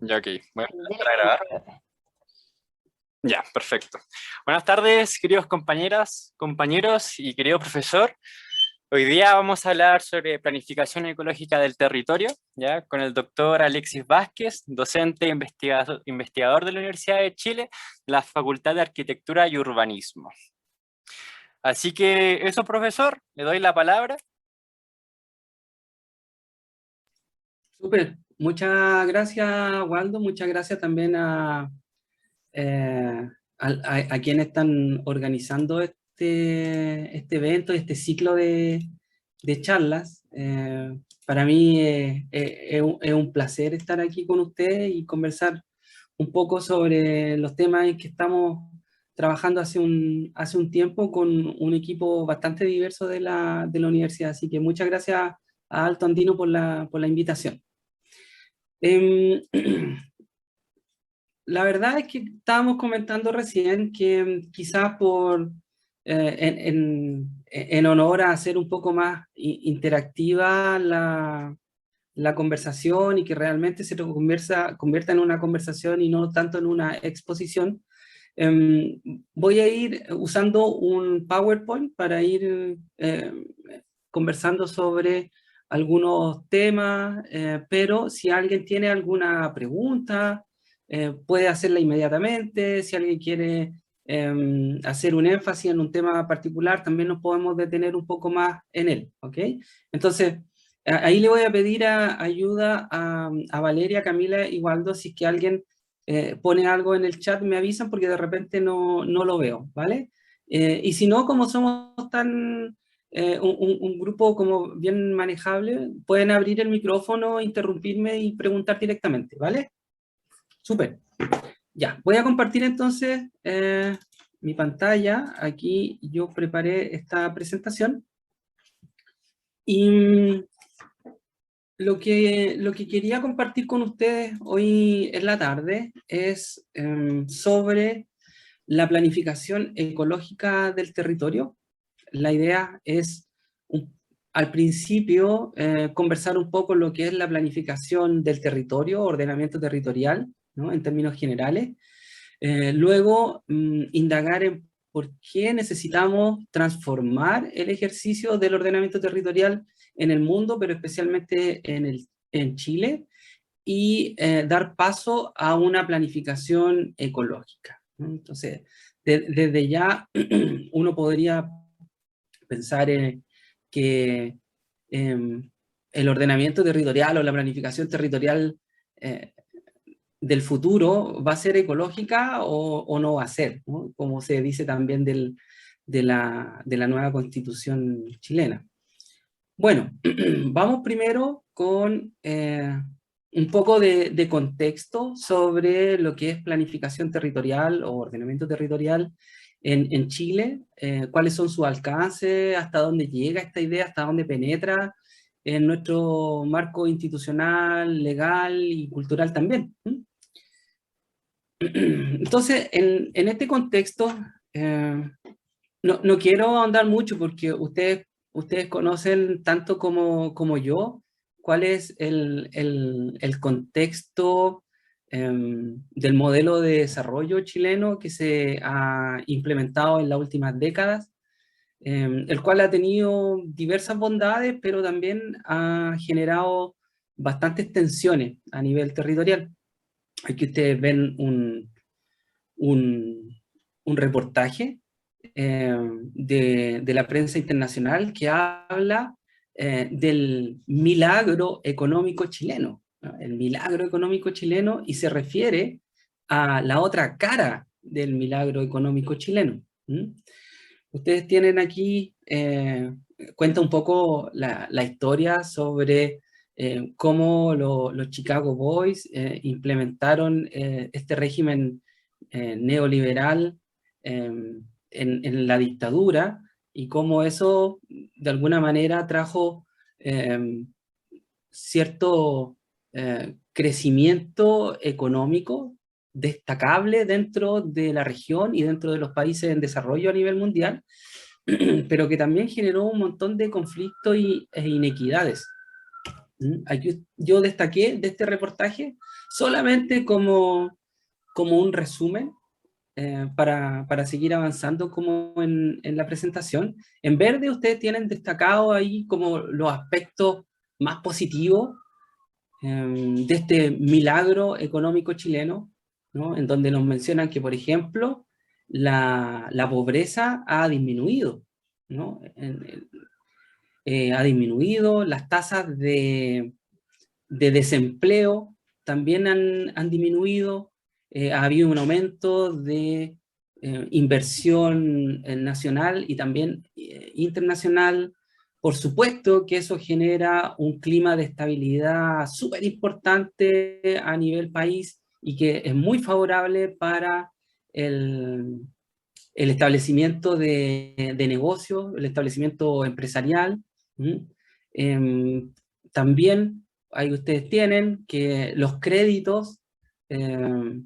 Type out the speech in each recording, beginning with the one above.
Ya, ok. Voy a empezar a grabar. Ya, perfecto. Buenas tardes, queridos compañeras, compañeros y querido profesor. Hoy día vamos a hablar sobre planificación ecológica del territorio, ya, con el doctor Alexis Vázquez, docente e investigador de la Universidad de Chile, de la Facultad de Arquitectura y Urbanismo. Así que eso, profesor, le doy la palabra. Súper, muchas gracias, Waldo, muchas gracias también a quienes están organizando este evento, este ciclo de charlas. Para mí es un placer estar aquí con ustedes y conversar un poco sobre los temas en que estamos trabajando hace un tiempo con un equipo bastante diverso de la universidad. Así que muchas gracias a Alto Andino por la invitación. La verdad es que estábamos comentando recién que quizás en honor a hacer un poco más interactiva la conversación y que realmente se convierta en una conversación y no tanto en una exposición, voy a ir usando un PowerPoint para ir conversando sobre algunos temas, pero si alguien tiene alguna pregunta, puede hacerla inmediatamente. Si alguien quiere hacer un énfasis en un tema particular, también nos podemos detener un poco más en él, ¿ok? Entonces, ahí le voy a pedir ayuda a Valeria, Camila y Waldo, si es que alguien pone algo en el chat, me avisan porque de repente no lo veo, ¿vale? Y si no, como somos un grupo como bien manejable, pueden abrir el micrófono, interrumpirme y preguntar directamente, ¿vale? Súper. Ya, voy a compartir entonces mi pantalla. Aquí yo preparé esta presentación. Y lo que quería compartir con ustedes hoy en la tarde es sobre la planificación ecológica del territorio. La idea es, al principio, conversar un poco lo que es la planificación del territorio, ordenamiento territorial, ¿no? En términos generales. Luego, indagar en por qué necesitamos transformar el ejercicio del ordenamiento territorial en el mundo, pero especialmente en Chile, y dar paso a una planificación ecológica, ¿no? Entonces, desde ya uno podría pensar que el ordenamiento territorial o la planificación territorial eh, del futuro va a ser ecológica o no va a ser, ¿no? Como se dice también de la nueva constitución chilena. Bueno, vamos primero con un poco de contexto sobre lo que es planificación territorial o ordenamiento territorial en Chile, cuáles son sus alcances, hasta dónde llega esta idea, hasta dónde penetra en nuestro marco institucional, legal y cultural también. Entonces, en este contexto, no quiero ahondar mucho porque ustedes conocen tanto como yo cuál es el contexto del modelo de desarrollo chileno que se ha implementado en las últimas décadas, el cual ha tenido diversas bondades, pero también ha generado bastantes tensiones a nivel territorial. Aquí ustedes ven un, un reportaje de la prensa internacional que habla del milagro económico chileno, ¿no? El milagro económico chileno, y se refiere a la otra cara del milagro económico chileno. ¿Mm? Ustedes tienen aquí, cuenta un poco la historia sobre cómo los Chicago Boys implementaron este régimen neoliberal en la dictadura, y cómo eso de alguna manera trajo cierto crecimiento económico destacable dentro de la región y dentro de los países en desarrollo a nivel mundial, pero que también generó un montón de conflictos e inequidades. Aquí yo destaqué de este reportaje Solamente como un resumen, para seguir avanzando como en la presentación. En verde ustedes tienen destacado ahí como los aspectos más positivos de este milagro económico chileno, ¿no? En donde nos mencionan que, por ejemplo, la pobreza ha disminuido, ¿no? Ha disminuido, las tasas de desempleo también han disminuido, ha habido un aumento de inversión nacional y también internacional. Por supuesto que eso genera un clima de estabilidad súper importante a nivel país y que es muy favorable para el, el establecimiento de negocios, el establecimiento empresarial. ¿Mm? También ahí ustedes tienen que los créditos eh,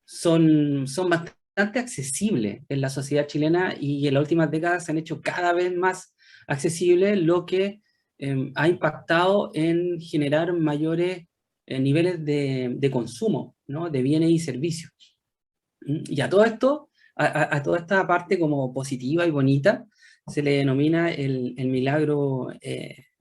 son bastante accesibles en la sociedad chilena y en las últimas décadas se han hecho cada vez más accesibles, lo que ha impactado en generar mayores niveles de consumo, ¿no? De bienes y servicios. Y a todo esto, a toda esta parte como positiva y bonita, se le denomina el milagro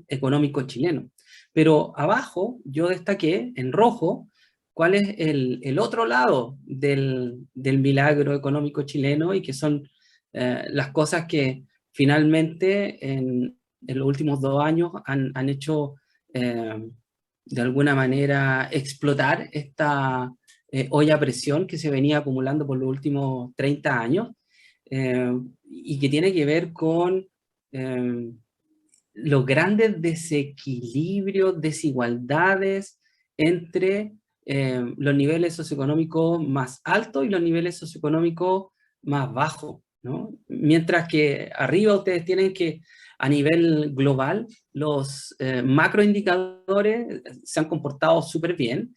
económico chileno. Pero abajo yo destaqué en rojo cuál es el otro lado del milagro económico chileno y que son las cosas que finalmente en los últimos 2 años han hecho de alguna manera explotar esta olla a presión que se venía acumulando por los últimos 30 años eh, y que tiene que ver con eh, los grandes desequilibrios, desigualdades entre los niveles socioeconómicos más altos y los niveles socioeconómicos más bajos, ¿no? Mientras que arriba ustedes tienen que, a nivel global, los macroindicadores se han comportado súper bien.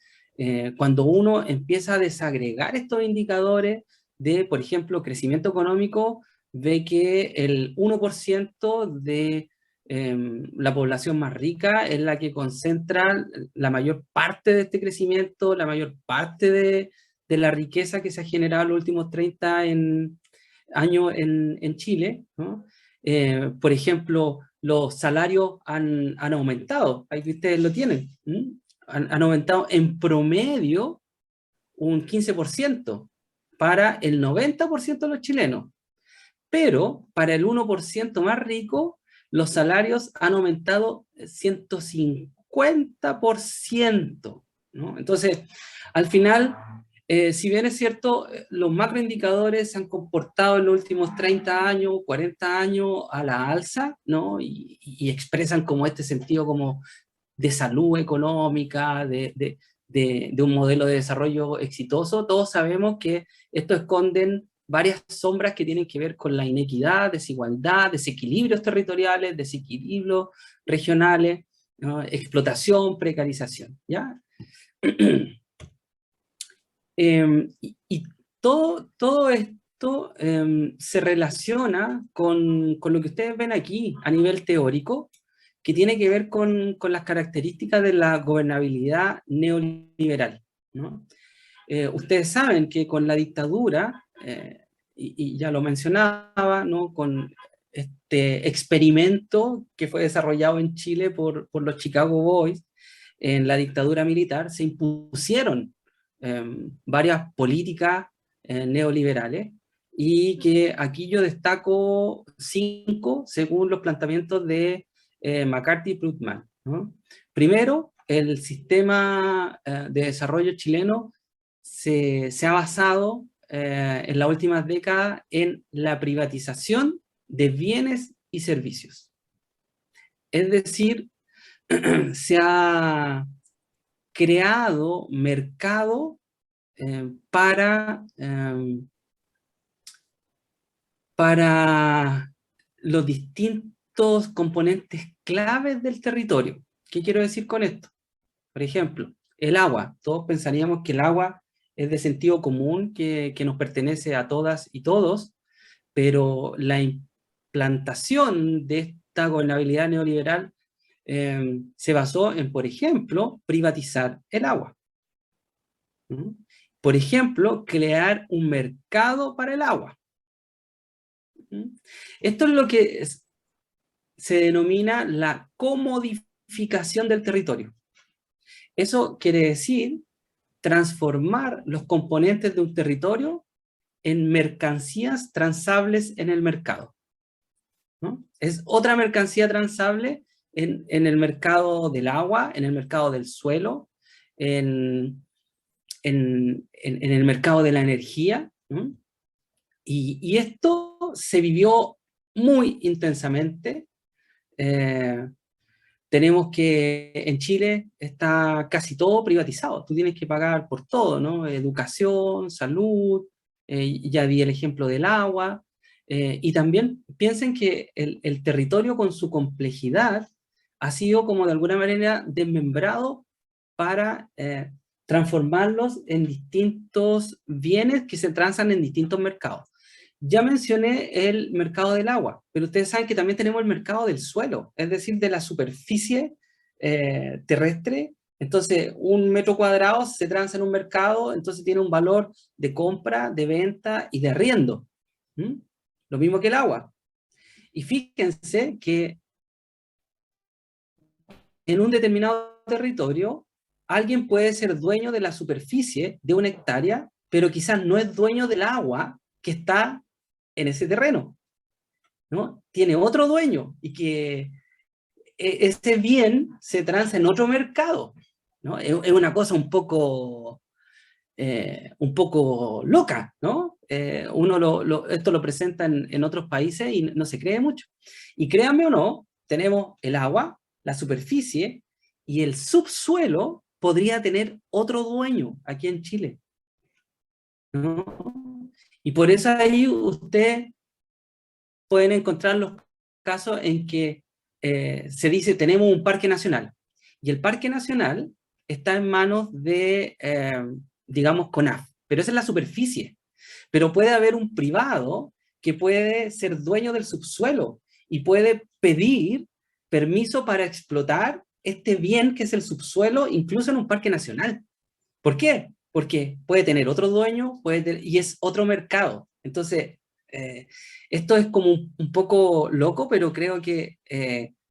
Cuando uno empieza a desagregar estos indicadores de, por ejemplo, crecimiento económico, ve que el 1% de la población más rica es la que concentra la mayor parte de este crecimiento, la mayor parte de la riqueza que se ha generado en los últimos 30 años en Chile, ¿no? Por ejemplo, los salarios han aumentado, ahí ustedes lo tienen, han aumentado en promedio un 15% para el 90% de los chilenos, pero para el 1% más rico, los salarios han aumentado 150%, ¿no? Entonces, al final, si bien es cierto, los macroindicadores se han comportado en los últimos 30 años, 40 años a la alza, ¿no? Y expresan como este sentido como de salud económica, de un modelo de desarrollo exitoso, todos sabemos que esto esconden varias sombras que tienen que ver con la inequidad, desigualdad, desequilibrios territoriales, desequilibrios regionales, ¿no? Explotación, precarización, ¿ya? Y todo esto se relaciona con lo que ustedes ven aquí a nivel teórico, que tiene que ver con las características de la gobernabilidad neoliberal, ¿no? Ustedes saben que con la dictadura, y ya lo mencionaba, ¿no? Con este experimento que fue desarrollado en Chile por los Chicago Boys, en la dictadura militar se impusieron varias políticas neoliberales y que aquí yo destaco 5 según los planteamientos de McCarthy y Plutman, ¿no? Primero, el sistema de desarrollo chileno se ha basado en las últimas décadas en la privatización de bienes y servicios. Es decir, se ha creado mercado para los distintos componentes claves del territorio. ¿Qué quiero decir con esto? Por ejemplo, el agua. Todos pensaríamos que el agua es de sentido común, que nos pertenece a todas y todos, pero la implantación de esta gobernabilidad neoliberal se basó en, por ejemplo, privatizar el agua. ¿Mm? Por ejemplo, crear un mercado para el agua. ¿Mm? Esto es lo que se denomina la comodificación del territorio. Eso quiere decir transformar los componentes de un territorio en mercancías transables en el mercado, ¿no? Es otra mercancía transable en el mercado del agua, en el mercado del suelo, en el mercado de la energía, ¿no? Y esto se vivió muy intensamente. Tenemos que en Chile está casi todo privatizado, tú tienes que pagar por todo, ¿no? Educación, salud, ya di el ejemplo del agua, y también piensen que el territorio con su complejidad ha sido como de alguna manera desmembrado para transformarlos en distintos bienes que se transan en distintos mercados. Ya mencioné el mercado del agua, pero ustedes saben que también tenemos el mercado del suelo, es decir, de la superficie terrestre. Entonces, un metro cuadrado se transa en un mercado, entonces tiene un valor de compra, de venta y de arriendo. ¿Mm? Lo mismo que el agua. Y fíjense que en un determinado territorio, alguien puede ser dueño de la superficie de una hectárea, pero quizás no es dueño del agua que está en ese terreno, ¿no? Tiene otro dueño y que ese bien se transa en otro mercado, ¿no? Es una cosa un poco loca, ¿no? Esto lo presenta en otros países y no se cree mucho. Y créanme o no, tenemos el agua, la superficie y el subsuelo podría tener otro dueño aquí en Chile, ¿no? Y por eso ahí ustedes pueden encontrar los casos en que se dice tenemos un parque nacional y el parque nacional está en manos de, digamos, CONAF, pero esa es la superficie. Pero puede haber un privado que puede ser dueño del subsuelo y puede pedir permiso para explotar este bien que es el subsuelo, incluso en un parque nacional. ¿Por qué? Porque puede tener otro dueño y es otro mercado. Entonces, eh, esto es como un poco loco, pero creo que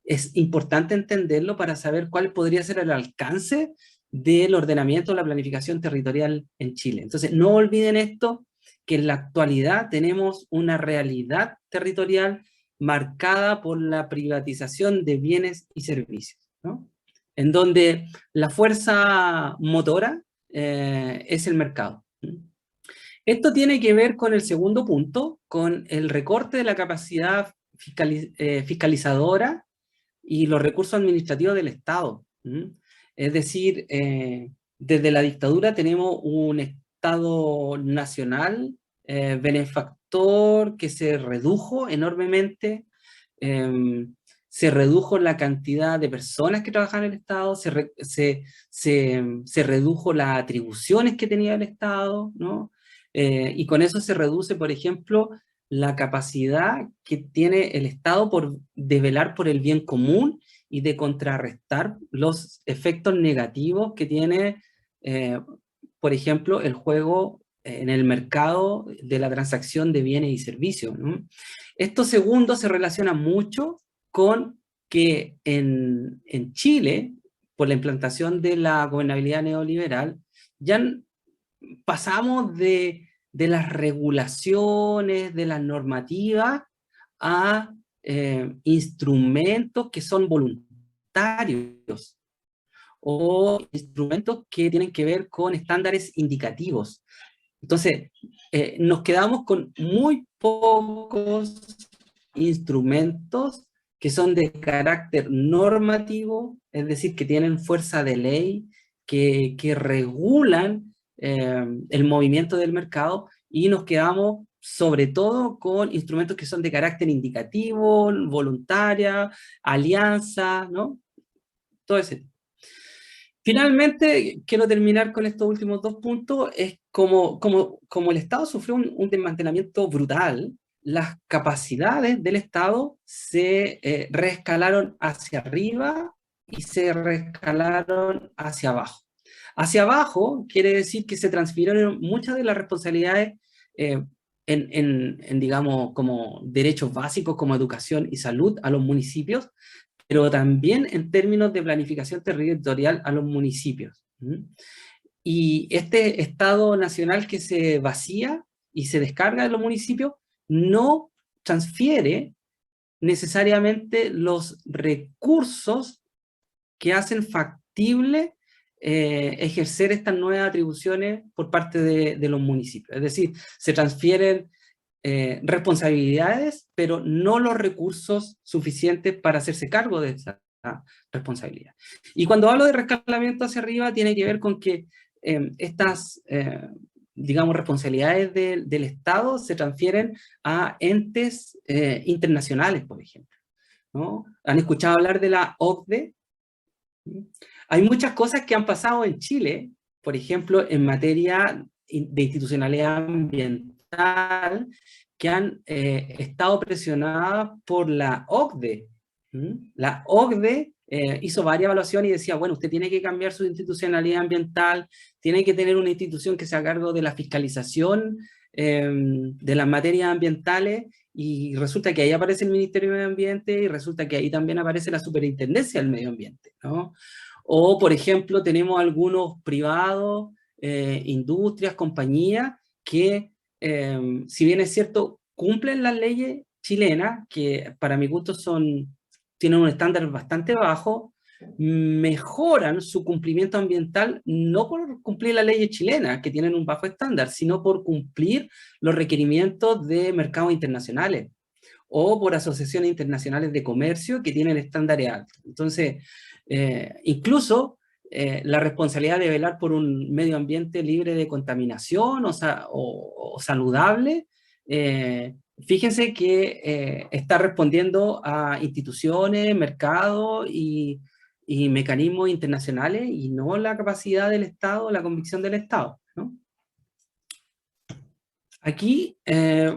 es importante entenderlo para saber cuál podría ser el alcance del ordenamiento o la planificación territorial en Chile. Entonces, no olviden esto, que en la actualidad tenemos una realidad territorial marcada por la privatización de bienes y servicios, ¿no? En donde la fuerza motora es el mercado. Esto tiene que ver con el segundo punto, con el recorte de la capacidad fiscalizadora y los recursos administrativos del Estado. Es decir, desde la dictadura tenemos un Estado nacional benefactor que se redujo enormemente, eh, se redujo la cantidad de personas que trabajaban en el Estado, se redujo las atribuciones que tenía el Estado, ¿no? Y con eso se reduce, por ejemplo, la capacidad que tiene el Estado de velar por el bien común y de contrarrestar los efectos negativos que tiene, eh, por ejemplo, el juego en el mercado de la transacción de bienes y servicios, ¿no? Esto segundo se relaciona mucho con que en Chile, por la implantación de la gobernabilidad neoliberal, ya pasamos de las regulaciones, de las normativas, a instrumentos que son voluntarios o instrumentos que tienen que ver con estándares indicativos. Entonces, nos quedamos con muy pocos instrumentos que son de carácter normativo, es decir, que tienen fuerza de ley, que regulan el movimiento del mercado, y nos quedamos sobre todo con instrumentos que son de carácter indicativo, voluntaria, alianza, ¿no? Todo ese. Finalmente, quiero terminar con estos últimos dos puntos, es como el Estado sufrió un desmantelamiento brutal, las capacidades del Estado se reescalaron hacia arriba y se reescalaron hacia abajo. Hacia abajo quiere decir que se transfirieron muchas de las responsabilidades digamos, como derechos básicos como educación y salud a los municipios, pero también en términos de planificación territorial a los municipios. Y este Estado nacional que se vacía y se descarga de los municipios no transfiere necesariamente los recursos que hacen factible ejercer estas nuevas atribuciones por parte de los municipios. Es decir, se transfieren responsabilidades, pero no los recursos suficientes para hacerse cargo de esa responsabilidad. Y cuando hablo de rescalamiento hacia arriba, tiene que ver con que estas, digamos, responsabilidades del Estado se transfieren a entes internacionales, por ejemplo, ¿no? ¿Han escuchado hablar de la OCDE? Hay muchas cosas que han pasado en Chile, por ejemplo, en materia de institucionalidad ambiental, que han estado presionadas por la OCDE. La OCDE hizo varias evaluaciones y decía, bueno, usted tiene que cambiar su institucionalidad ambiental, tiene que tener una institución que se haga cargo de la fiscalización de las materias ambientales, y resulta que ahí aparece el Ministerio de Medio Ambiente, y resulta que ahí también aparece la Superintendencia del Medio Ambiente, ¿no? O, por ejemplo, tenemos algunos privados, industrias, compañías, que, si bien es cierto, cumplen las leyes chilenas, que para mi gusto tienen un estándar bastante bajo, mejoran su cumplimiento ambiental no por cumplir las leyes chilenas, que tienen un bajo estándar, sino por cumplir los requerimientos de mercados internacionales o por asociaciones internacionales de comercio que tienen estándares altos. Entonces, incluso la responsabilidad de velar por un medio ambiente libre de contaminación o saludable, fíjense que está respondiendo a instituciones, mercados y mecanismos internacionales, y no la capacidad del Estado, la convicción del Estado, ¿no? Aquí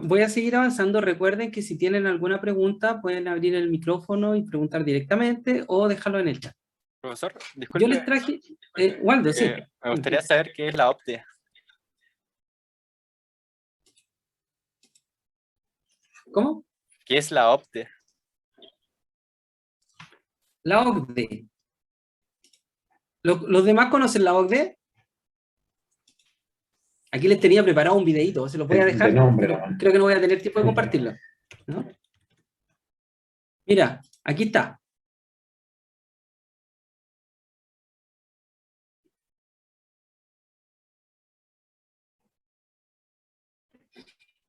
voy a seguir avanzando. Recuerden que si tienen alguna pregunta pueden abrir el micrófono y preguntar directamente o dejarlo en el chat. Profesor, Yo disculpe. les traje... Waldo, sí. Me gustaría saber qué es la OCDE. ¿Cómo? ¿Qué es la OCDE? La OCDE. ¿Los demás conocen la OCDE? Aquí les tenía preparado un videito, se los voy a dejar, pero creo que no voy a tener tiempo de compartirlo, ¿no? Mira, aquí está.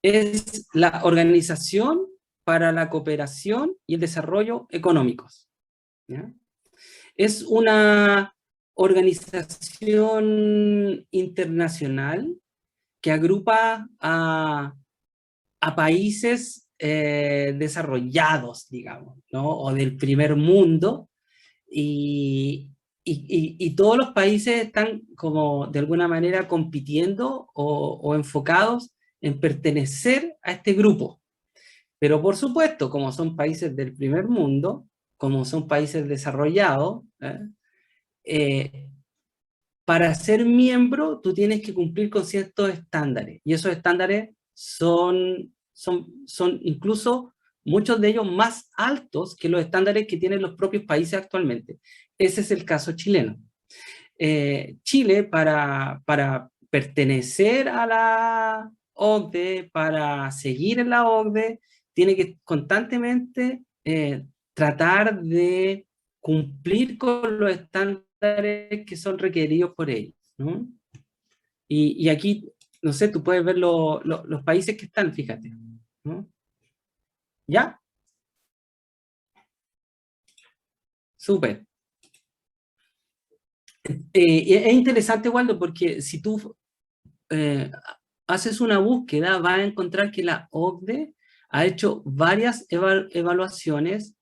Es la Organización para la Cooperación y el Desarrollo Económicos, ¿ya? Es una organización internacional que agrupa a países desarrollados, digamos, ¿no? O del primer mundo, y todos los países están como de alguna manera compitiendo o enfocados en pertenecer a este grupo. Pero por supuesto, como son países del primer mundo, como son países desarrollados, para ser miembro tú tienes que cumplir con ciertos estándares, y esos estándares son incluso muchos de ellos más altos que los estándares que tienen los propios países actualmente. Ese es el caso chileno. Chile, para pertenecer a la OCDE, para seguir en la OCDE, tiene que constantemente tratar de cumplir con los estándares que son requeridos por ellos, ¿no? Y aquí, no sé, tú puedes ver los países que están, fíjate, ¿no? ¿Ya? Súper. Es interesante, Waldo, porque si tú haces una búsqueda, vas a encontrar que la OCDE ha hecho varias evaluaciones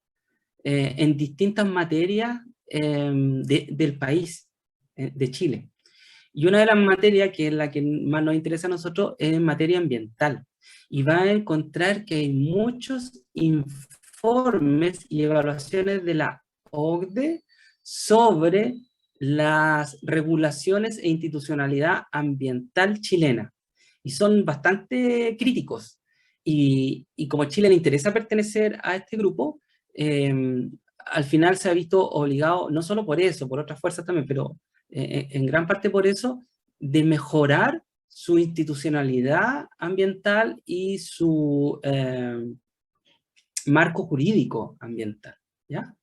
en distintas materias del país, de Chile. Y una de las materias, que es la que más nos interesa a nosotros, es en materia ambiental. Y va a encontrar que hay muchos informes y evaluaciones de la OCDE sobre las regulaciones e institucionalidad ambiental chilena. Y son bastante críticos. Y como a Chile le interesa pertenecer a este grupo, al final se ha visto obligado, no solo por eso, por otras fuerzas también, pero en gran parte por eso, de mejorar su institucionalidad ambiental y su marco jurídico ambiental. ¿Ya?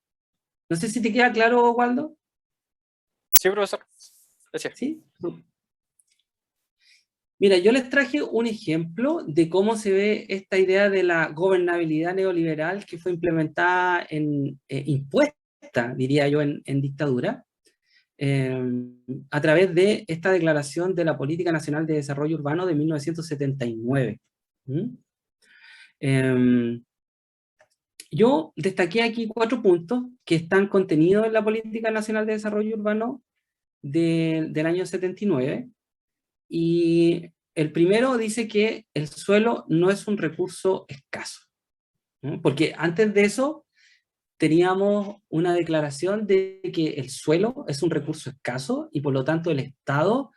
No sé si te queda claro, Waldo. Sí, profesor. Gracias. ¿Sí? Mira, yo les traje un ejemplo de cómo se ve esta idea de la gobernabilidad neoliberal que fue implementada impuesta, diría yo, en dictadura, a través de esta declaración de la Política Nacional de Desarrollo Urbano de 1979. Yo destaqué aquí 4 puntos que están contenidos en la Política Nacional de Desarrollo Urbano del año 79, y el primero dice que el suelo no es un recurso escaso, ¿no? Porque antes de eso teníamos una declaración de que el suelo es un recurso escaso y por lo tanto el Estado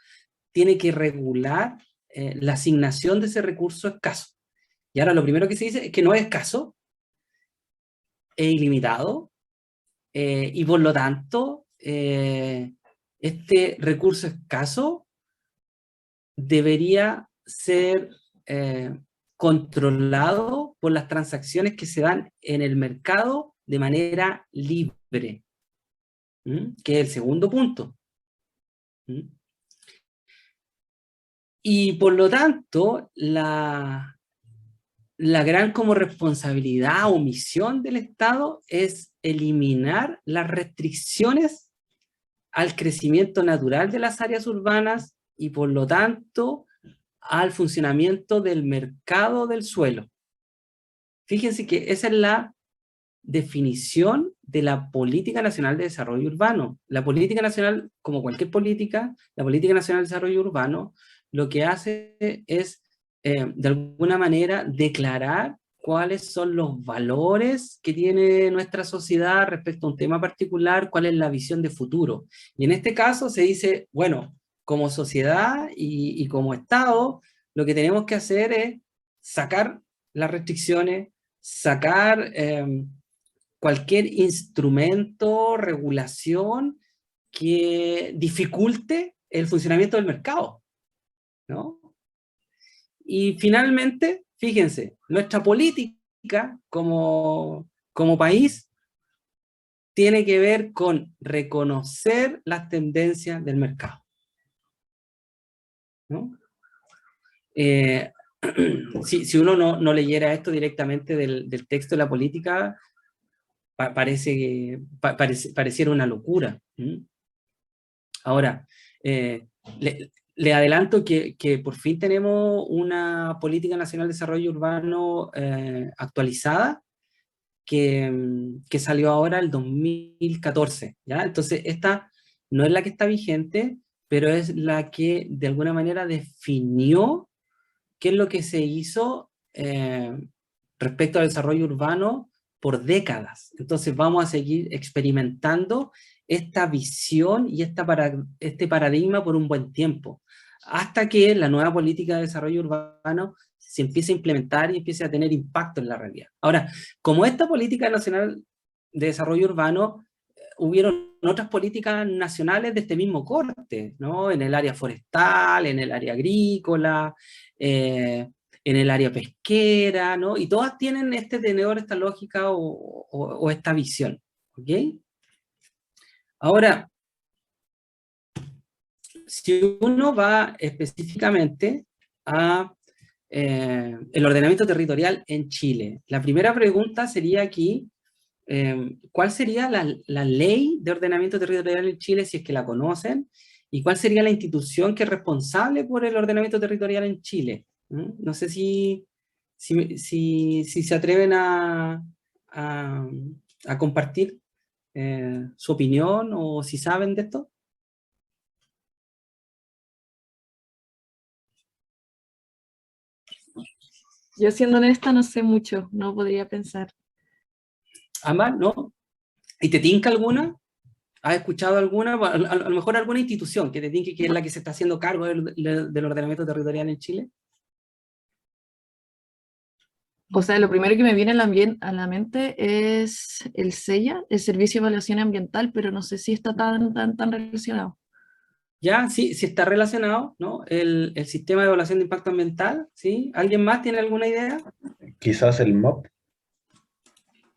tiene que regular la asignación de ese recurso escaso. Y ahora lo primero que se dice es que no es escaso, es ilimitado, y por lo tanto este recurso escaso debería ser controlado por las transacciones que se dan en el mercado de manera libre, que es el segundo punto. Y por lo tanto, la gran como responsabilidad o misión del Estado es eliminar las restricciones al crecimiento natural de las áreas urbanas y por lo tanto al funcionamiento del mercado del suelo. Fíjense que esa es la definición de la Política Nacional de Desarrollo Urbano. La política nacional, como cualquier política, la Política Nacional de Desarrollo Urbano lo que hace es, de alguna manera, declarar cuáles son los valores que tiene nuestra sociedad respecto a un tema particular, cuál es la visión de futuro. Y en este caso se dice, bueno, como sociedad y como Estado, lo que tenemos que hacer es sacar las restricciones, sacar cualquier instrumento, regulación que dificulte el funcionamiento del mercado, ¿no? Y finalmente, fíjense, nuestra política como país tiene que ver con reconocer las tendencias del mercado, ¿no? Si uno no leyera esto directamente del texto de la política, pareciera una locura. Ahora, le adelanto que por fin tenemos una Política Nacional de Desarrollo Urbano actualizada, que salió ahora el 2014, ¿ya? Entonces, esta no es la que está vigente, pero es la que de alguna manera definió qué es lo que se hizo respecto al desarrollo urbano por décadas. Entonces vamos a seguir experimentando esta visión y este paradigma por un buen tiempo, hasta que la nueva política de desarrollo urbano se empiece a implementar y empiece a tener impacto en la realidad. Ahora, como esta política nacional de desarrollo urbano, hubieron otras políticas nacionales de este mismo corte, ¿no? En el área forestal, en el área agrícola, en el área pesquera, ¿no? Y todas tienen este tenor, esta lógica o esta visión, ¿ok? Ahora, si uno va específicamente a el ordenamiento territorial en Chile, la primera pregunta sería aquí, ¿cuál sería la ley de ordenamiento territorial en Chile, si es que la conocen? ¿Y cuál sería la institución que es responsable por el ordenamiento territorial en Chile? No sé si se atreven a compartir su opinión o si saben de esto. Yo, siendo honesta, no sé mucho, no podría pensar. ¿Ambas? ¿No? ¿Y te tinca alguna? ¿Has escuchado alguna? A lo mejor alguna institución que te diga que es la que se está haciendo cargo del ordenamiento territorial en Chile. O sea, lo primero que me viene a la mente es el SEIA, el Servicio de Evaluación Ambiental, pero no sé si está tan relacionado. Ya, sí, sí está relacionado, ¿no? El sistema de evaluación de impacto ambiental, ¿sí? ¿Alguien más tiene alguna idea? Quizás el MOP.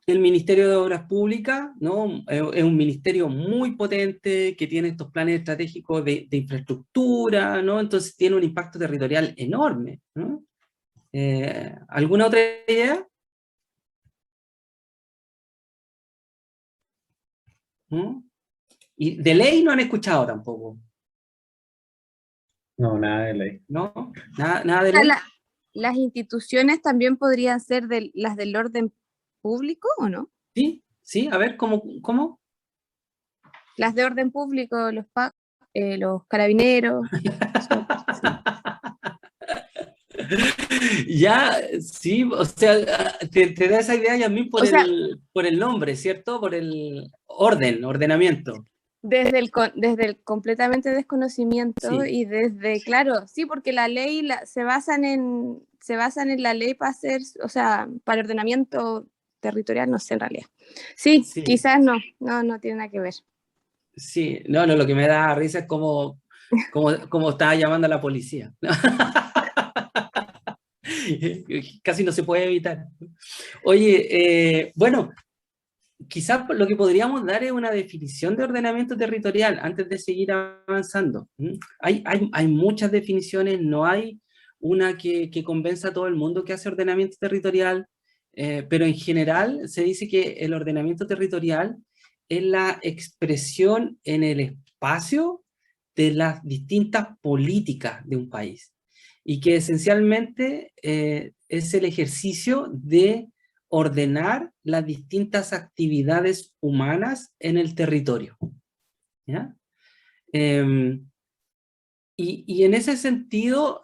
El Ministerio de Obras Públicas, ¿no? Es un ministerio muy potente que tiene estos planes estratégicos de infraestructura, ¿no? Entonces tiene un impacto territorial enorme, ¿no? ¿Alguna otra idea? ¿No? Y de ley no han escuchado tampoco, No, nada de ley. ¿no? Nada de ley. ¿Las instituciones también podrían ser las del orden público o no? Sí, sí, a ver, ¿cómo? Las de orden público, los carabineros. Ya, sí, o sea, te da esa idea ya a mí O sea, por el nombre, ¿cierto? Por el ordenamiento. desde el completamente desconocimiento Sí. y claro, sí, porque la ley se basan en la ley para hacer, o sea, para el ordenamiento territorial, no sé en realidad. Sí, Sí. quizás no tiene nada que ver. Sí, no, lo que me da risa es como estaba llamando a la policía. Casi no se puede evitar. Oye, bueno, quizás lo que podríamos dar es una definición de ordenamiento territorial antes de seguir avanzando. Hay muchas definiciones, no hay una que convenza a todo el mundo que hace ordenamiento territorial, pero en general se dice que el ordenamiento territorial es la expresión en el espacio de las distintas políticas de un país y que esencialmente es el ejercicio de ordenar las distintas actividades humanas en el territorio. ¿Ya? Y en ese sentido,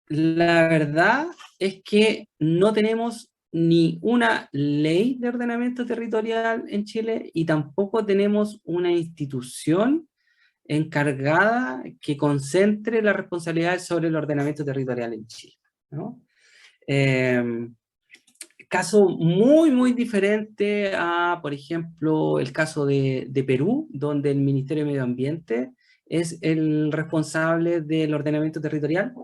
la verdad es que no tenemos ni una ley de ordenamiento territorial en Chile y tampoco tenemos una institución encargada que concentre las responsabilidades sobre el ordenamiento territorial en Chile, ¿no? Caso muy diferente a, por ejemplo, el caso de Perú, donde el Ministerio de Medio Ambiente es el responsable del ordenamiento territorial.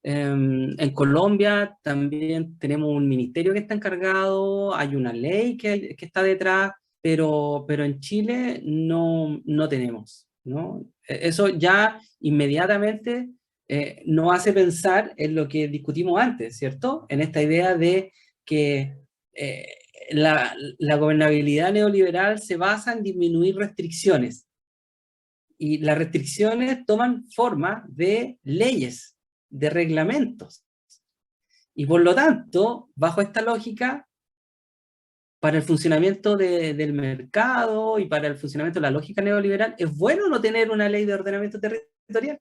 En Colombia también tenemos un ministerio que está encargado, hay una ley que está detrás, pero en Chile no tenemos, ¿no? Eso ya inmediatamente nos hace pensar en lo que discutimos antes, ¿cierto? En esta idea de que eh, la gobernabilidad neoliberal se basa en disminuir restricciones, y las restricciones toman forma de leyes, de reglamentos. Y por lo tanto, bajo esta lógica, para el funcionamiento del mercado y para el funcionamiento de la lógica neoliberal, es bueno no tener una ley de ordenamiento territorial.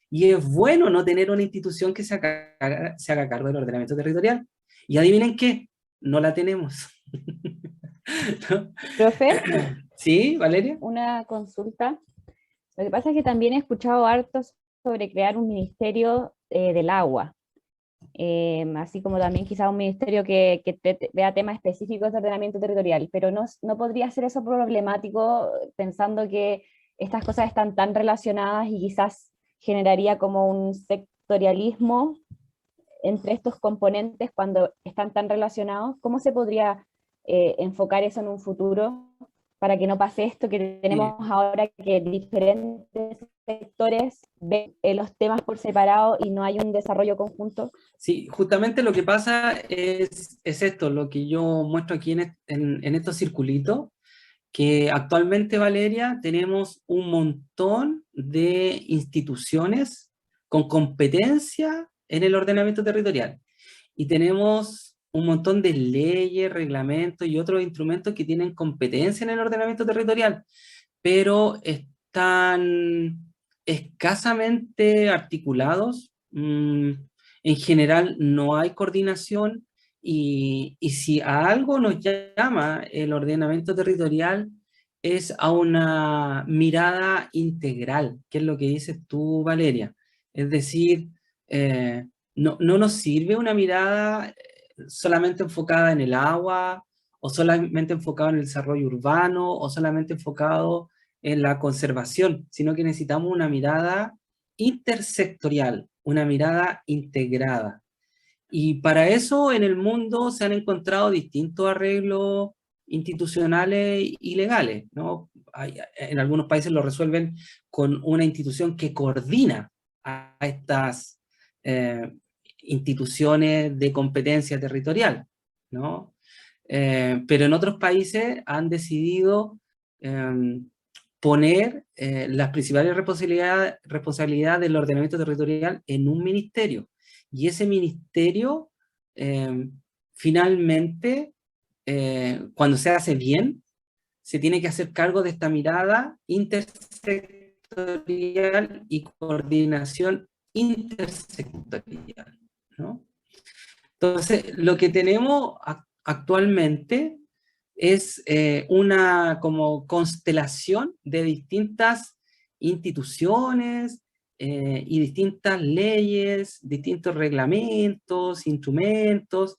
Y es bueno no tener una institución que se haga cargo del ordenamiento territorial. Y adivinen qué, no la tenemos. ¿No? Profe, ¿Sí, Valeria? una consulta. Lo que pasa es que también he escuchado harto sobre crear un ministerio del agua, así como también quizá un ministerio que vea temas específicos de ordenamiento territorial, pero no podría ser eso problemático pensando que estas cosas están tan relacionadas y quizás generaría como un sectorialismo entre estos componentes cuando están tan relacionados. ¿Cómo se podría enfocar eso en un futuro para que no pase esto que tenemos ahora, que diferentes sectores ven los temas por separado y no hay un desarrollo conjunto? Sí, justamente lo que pasa es esto, lo que yo muestro aquí en estos circulitos, que actualmente, Valeria, tenemos un montón de instituciones con competencia en el ordenamiento territorial. Y tenemos un montón de leyes, reglamentos y otros instrumentos que tienen competencia en el ordenamiento territorial, pero están escasamente articulados. En general no hay coordinación Y si a algo nos llama el ordenamiento territorial, es a una mirada integral, que es lo que dices tú, Valeria. Es decir, no nos sirve una mirada solamente enfocada en el agua, o solamente enfocado en el desarrollo urbano, o solamente enfocado en la conservación, sino que necesitamos una mirada intersectorial, una mirada integrada. Y para eso en el mundo se han encontrado distintos arreglos institucionales y legales, ¿no? En algunos países lo resuelven con una institución que coordina a estas instituciones de competencia territorial, ¿no? Pero en otros países han decidido poner las principales responsabilidades del ordenamiento territorial en un ministerio. Y ese ministerio, finalmente, cuando se hace bien, se tiene que hacer cargo de esta mirada intersectorial y coordinación intersectorial, ¿no? Entonces, lo que tenemos actualmente es una como constelación de distintas instituciones y distintas leyes, distintos reglamentos, instrumentos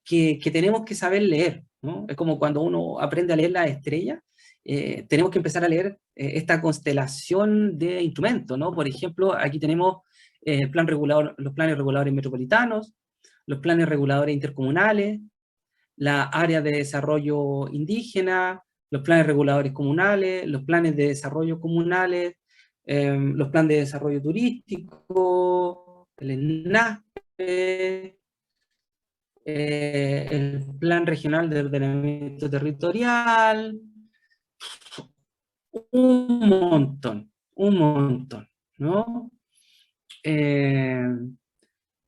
que tenemos que saber leer, ¿no? Es como cuando uno aprende a leer las estrellas, tenemos que empezar a leer esta constelación de instrumentos, ¿no? Por ejemplo, aquí tenemos el plan regulador, los planes reguladores metropolitanos, los planes reguladores intercomunales, la área de desarrollo indígena, los planes reguladores comunales, los planes de desarrollo comunales, los planes de desarrollo turístico, el ENASPE, el plan regional de ordenamiento territorial, un montón, ¿no?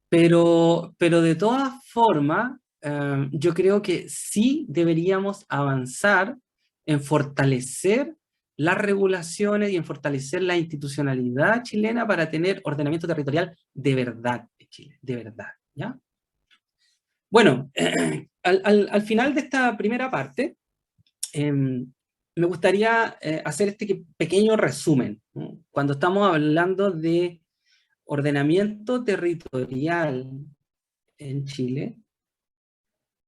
Pero de todas formas, yo creo que sí deberíamos avanzar en fortalecer las regulaciones y en fortalecer la institucionalidad chilena para tener ordenamiento territorial de verdad en Chile, de verdad, ¿ya? Bueno, al final de esta primera parte, me gustaría hacer este pequeño resumen, ¿no? Cuando estamos hablando de ordenamiento territorial en Chile,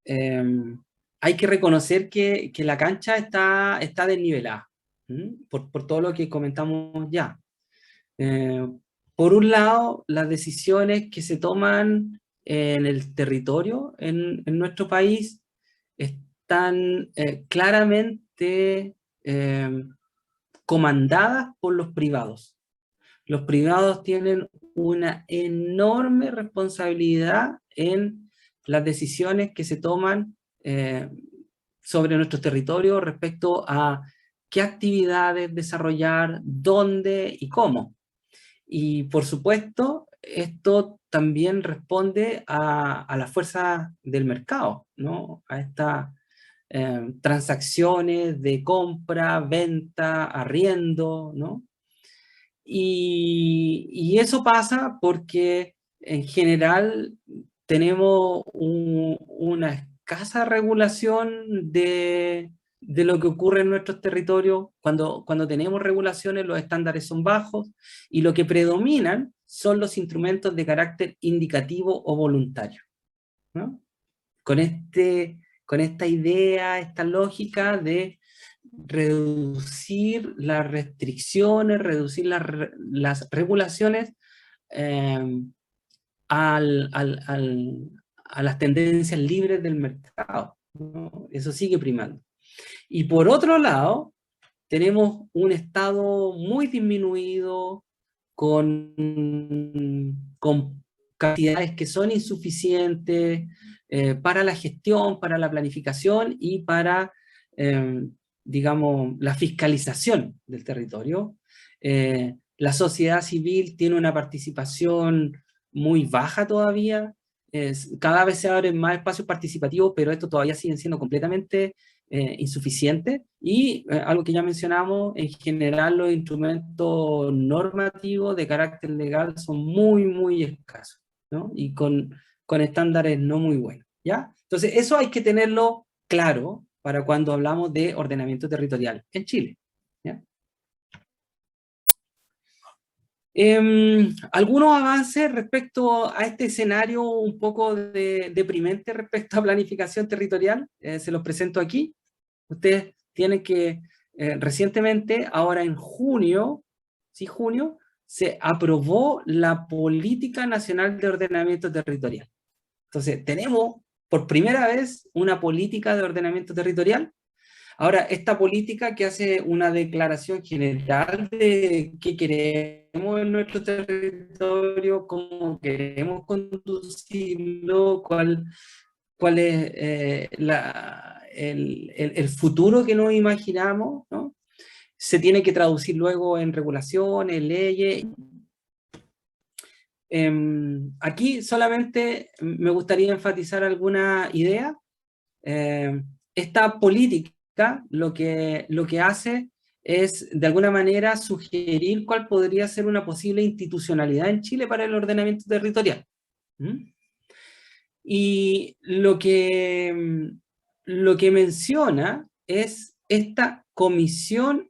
hay que reconocer que la cancha está desnivelada, por todo lo que comentamos ya. Por un lado, las decisiones que se toman en el territorio, en nuestro país, están claramente comandadas por los privados. Los privados tienen una enorme responsabilidad en las decisiones que se toman sobre nuestro territorio respecto a qué actividades desarrollar, dónde y cómo. Y por supuesto, esto también responde a la fuerza del mercado, ¿no? A estas transacciones de compra, venta, arriendo, ¿no? Y eso pasa porque en general tenemos una escasa regulación de lo que ocurre en nuestros territorios. Cuando tenemos regulaciones, los estándares son bajos y lo que predominan son los instrumentos de carácter indicativo o voluntario, ¿no? Con esta idea, esta lógica de reducir las restricciones, reducir las regulaciones a las tendencias libres del mercado, ¿no? Eso sigue primando. Y por otro lado, tenemos un Estado muy disminuido, con cantidades que son insuficientes para la gestión, para la planificación y para, digamos, la fiscalización del territorio. La sociedad civil tiene una participación muy baja todavía. Cada vez se abren más espacios participativos, pero esto todavía siguen siendo completamente insuficiente, y algo que ya mencionamos, en general los instrumentos normativos de carácter legal son muy escasos, ¿no? Y con estándares no muy buenos. ¿ya? Entonces, eso hay que tenerlo claro para cuando hablamos de ordenamiento territorial en Chile, ¿ya? Algunos avances respecto a este escenario un poco deprimente respecto a planificación territorial, se los presento aquí. Ustedes tienen que, recientemente, ahora en junio, ¿sí? Junio, se aprobó la Política Nacional de Ordenamiento Territorial. Entonces, tenemos por primera vez una política de ordenamiento territorial. Ahora, esta política que hace una declaración general de qué queremos en nuestro territorio, cómo queremos conducirlo, cuál es el futuro que nos imaginamos, ¿no? Se tiene que traducir luego en regulaciones, leyes. Aquí solamente me gustaría enfatizar alguna idea. Esta política lo que hace es, de alguna manera, sugerir cuál podría ser una posible institucionalidad en Chile para el ordenamiento territorial. Y lo que menciona es esta comisión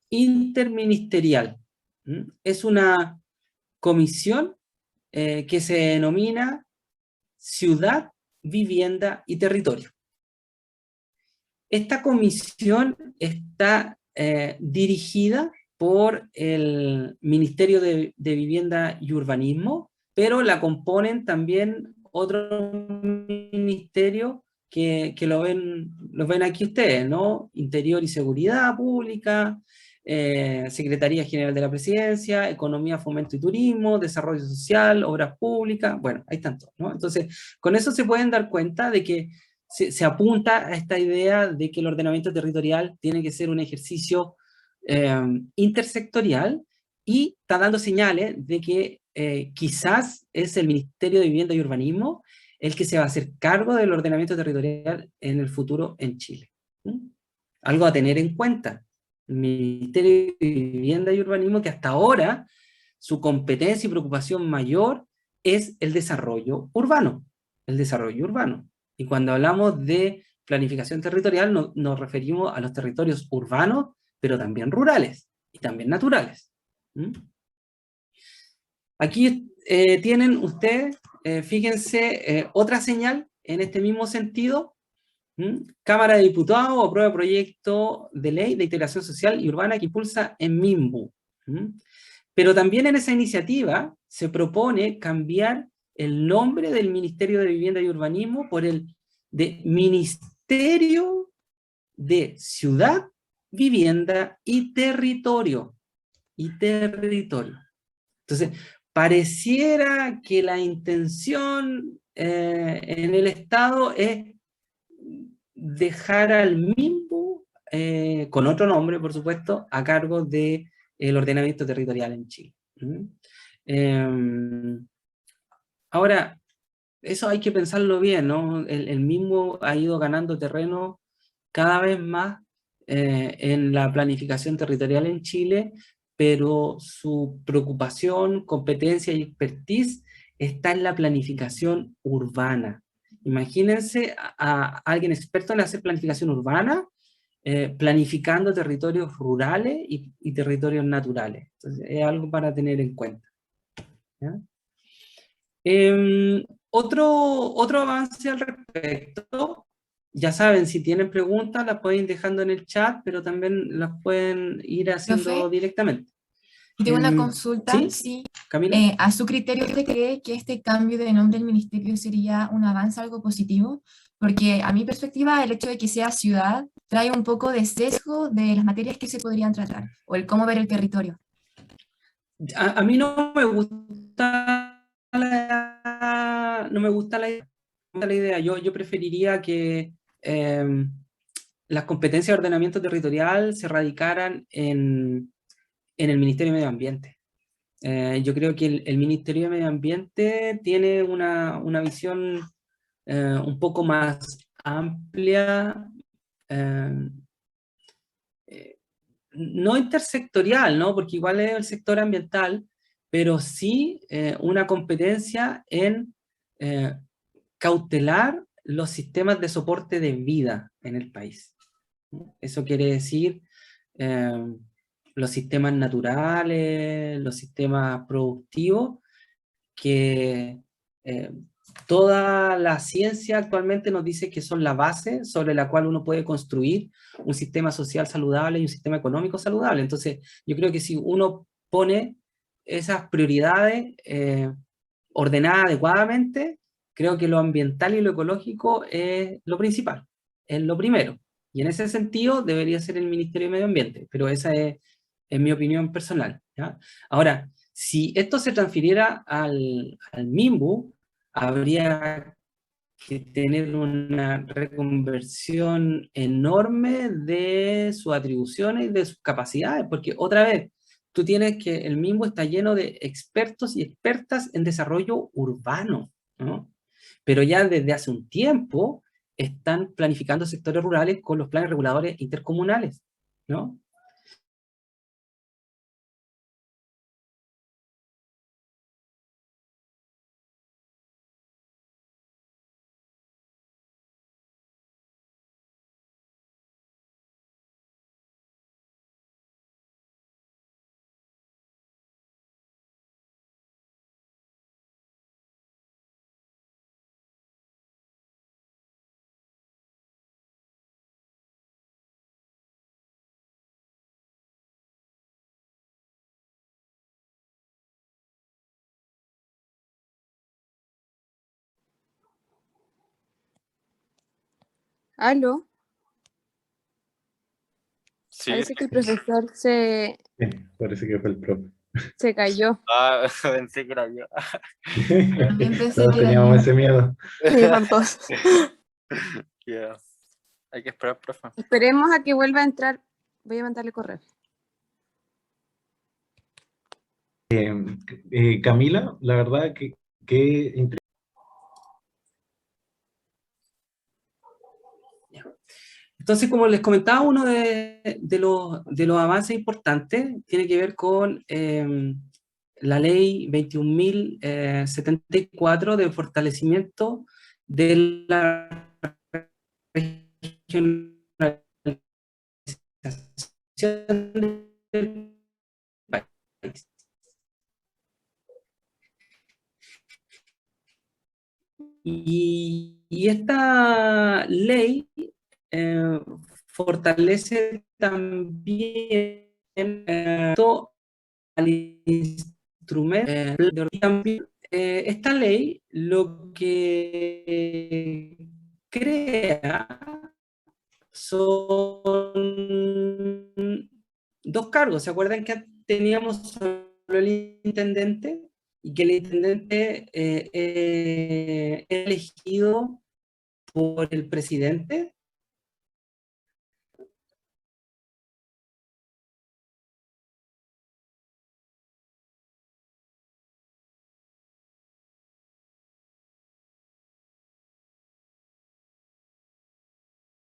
interministerial. Es una comisión que se denomina Ciudad, Vivienda y Territorio. Esta comisión está dirigida por el Ministerio de Vivienda y Urbanismo, pero la componen también otros ministerios que los ven aquí ustedes, ¿no? Interior y Seguridad Pública, Secretaría General de la Presidencia, Economía, Fomento y Turismo, Desarrollo Social, Obras Públicas, bueno, hay tantos, ¿no? Entonces, con eso se pueden dar cuenta de que se apunta a esta idea de que el ordenamiento territorial tiene que ser un ejercicio intersectorial, y está dando señales de que quizás es el Ministerio de Vivienda y Urbanismo el que se va a hacer cargo del ordenamiento territorial en el futuro en Chile. Algo a tener en cuenta. El Ministerio de Vivienda y Urbanismo, que hasta ahora su competencia y preocupación mayor es el desarrollo urbano. El desarrollo urbano. Y cuando hablamos de planificación territorial nos referimos a los territorios urbanos, pero también rurales y también naturales. Aquí tienen ustedes, fíjense, otra señal en este mismo sentido. Cámara de Diputados aprueba proyecto de ley de integración social y urbana que impulsa en MIMBU. Pero también en esa iniciativa se propone cambiar el nombre del Ministerio de Vivienda y Urbanismo por el de Ministerio de Ciudad, Vivienda y Territorio. Entonces, pareciera que la intención en el Estado es dejar al MIMBU, con otro nombre, por supuesto, a cargo del ordenamiento territorial en Chile. Ahora, eso hay que pensarlo bien, ¿no? El mismo ha ido ganando terreno cada vez más en la planificación territorial en Chile, pero su preocupación, competencia y expertise está en la planificación urbana. Imagínense a alguien experto en hacer planificación urbana, planificando territorios rurales y territorios naturales. Entonces, es algo para tener en cuenta, ¿ya? Otro avance al respecto, ya saben, si tienen preguntas las pueden ir dejando en el chat, pero también las pueden ir haciendo Profe, directamente. y tengo una consulta. ¿Sí? Sí, Camila. ¿a su criterio usted cree que este cambio de nombre del ministerio sería un avance, algo positivo? Porque a mi perspectiva, el hecho de que sea ciudad trae un poco de sesgo de las materias que se podrían tratar, o el cómo ver el territorio. A mí no me gusta la idea. Yo preferiría que las competencias de ordenamiento territorial se radicaran en el Ministerio de Medio Ambiente. Yo creo que el Ministerio de Medio Ambiente tiene una visión un poco más amplia, no intersectorial, ¿no? Porque igual es el sector ambiental, pero sí una competencia en cautelar los sistemas de soporte de vida en el país. Eso quiere decir los sistemas naturales, los sistemas productivos, que toda la ciencia actualmente nos dice que son la base sobre la cual uno puede construir un sistema social saludable y un sistema económico saludable. Entonces, yo creo que si uno pone esas prioridades ordenadas adecuadamente, creo que lo ambiental y lo ecológico es lo principal, es lo primero. Y en ese sentido debería ser el Ministerio de Medio Ambiente, pero esa es mi opinión personal, ¿ya? Ahora, si esto se transfiriera al MIMBU, habría que tener una reconversión enorme de sus atribuciones y de sus capacidades, porque otra vez, tú tienes que el MIMBU está lleno de expertos y expertas en desarrollo urbano, ¿no? Pero ya desde hace un tiempo están planificando sectores rurales con los planes reguladores intercomunales, ¿no? ¿Aló? Sí, Parece que el profesor se Sí, parece que fue el profe. cayó. pensé que era yo. También pensé Todos que era teníamos yo. ese miedo. Sí, por dos. Yeah. Hay que esperar, profe. Esperemos a que vuelva a entrar. Voy a mandarle correo. Camila, la verdad que Entonces, como les comentaba, uno de los avances importantes tiene que ver con la ley 21.074 de fortalecimiento de la regionalización del país. Y esta ley fortalece también al instrumento también, esta ley lo que crea son dos cargos. ¿Se acuerdan que teníamos solo el intendente? Y que el intendente es elegido por el presidente.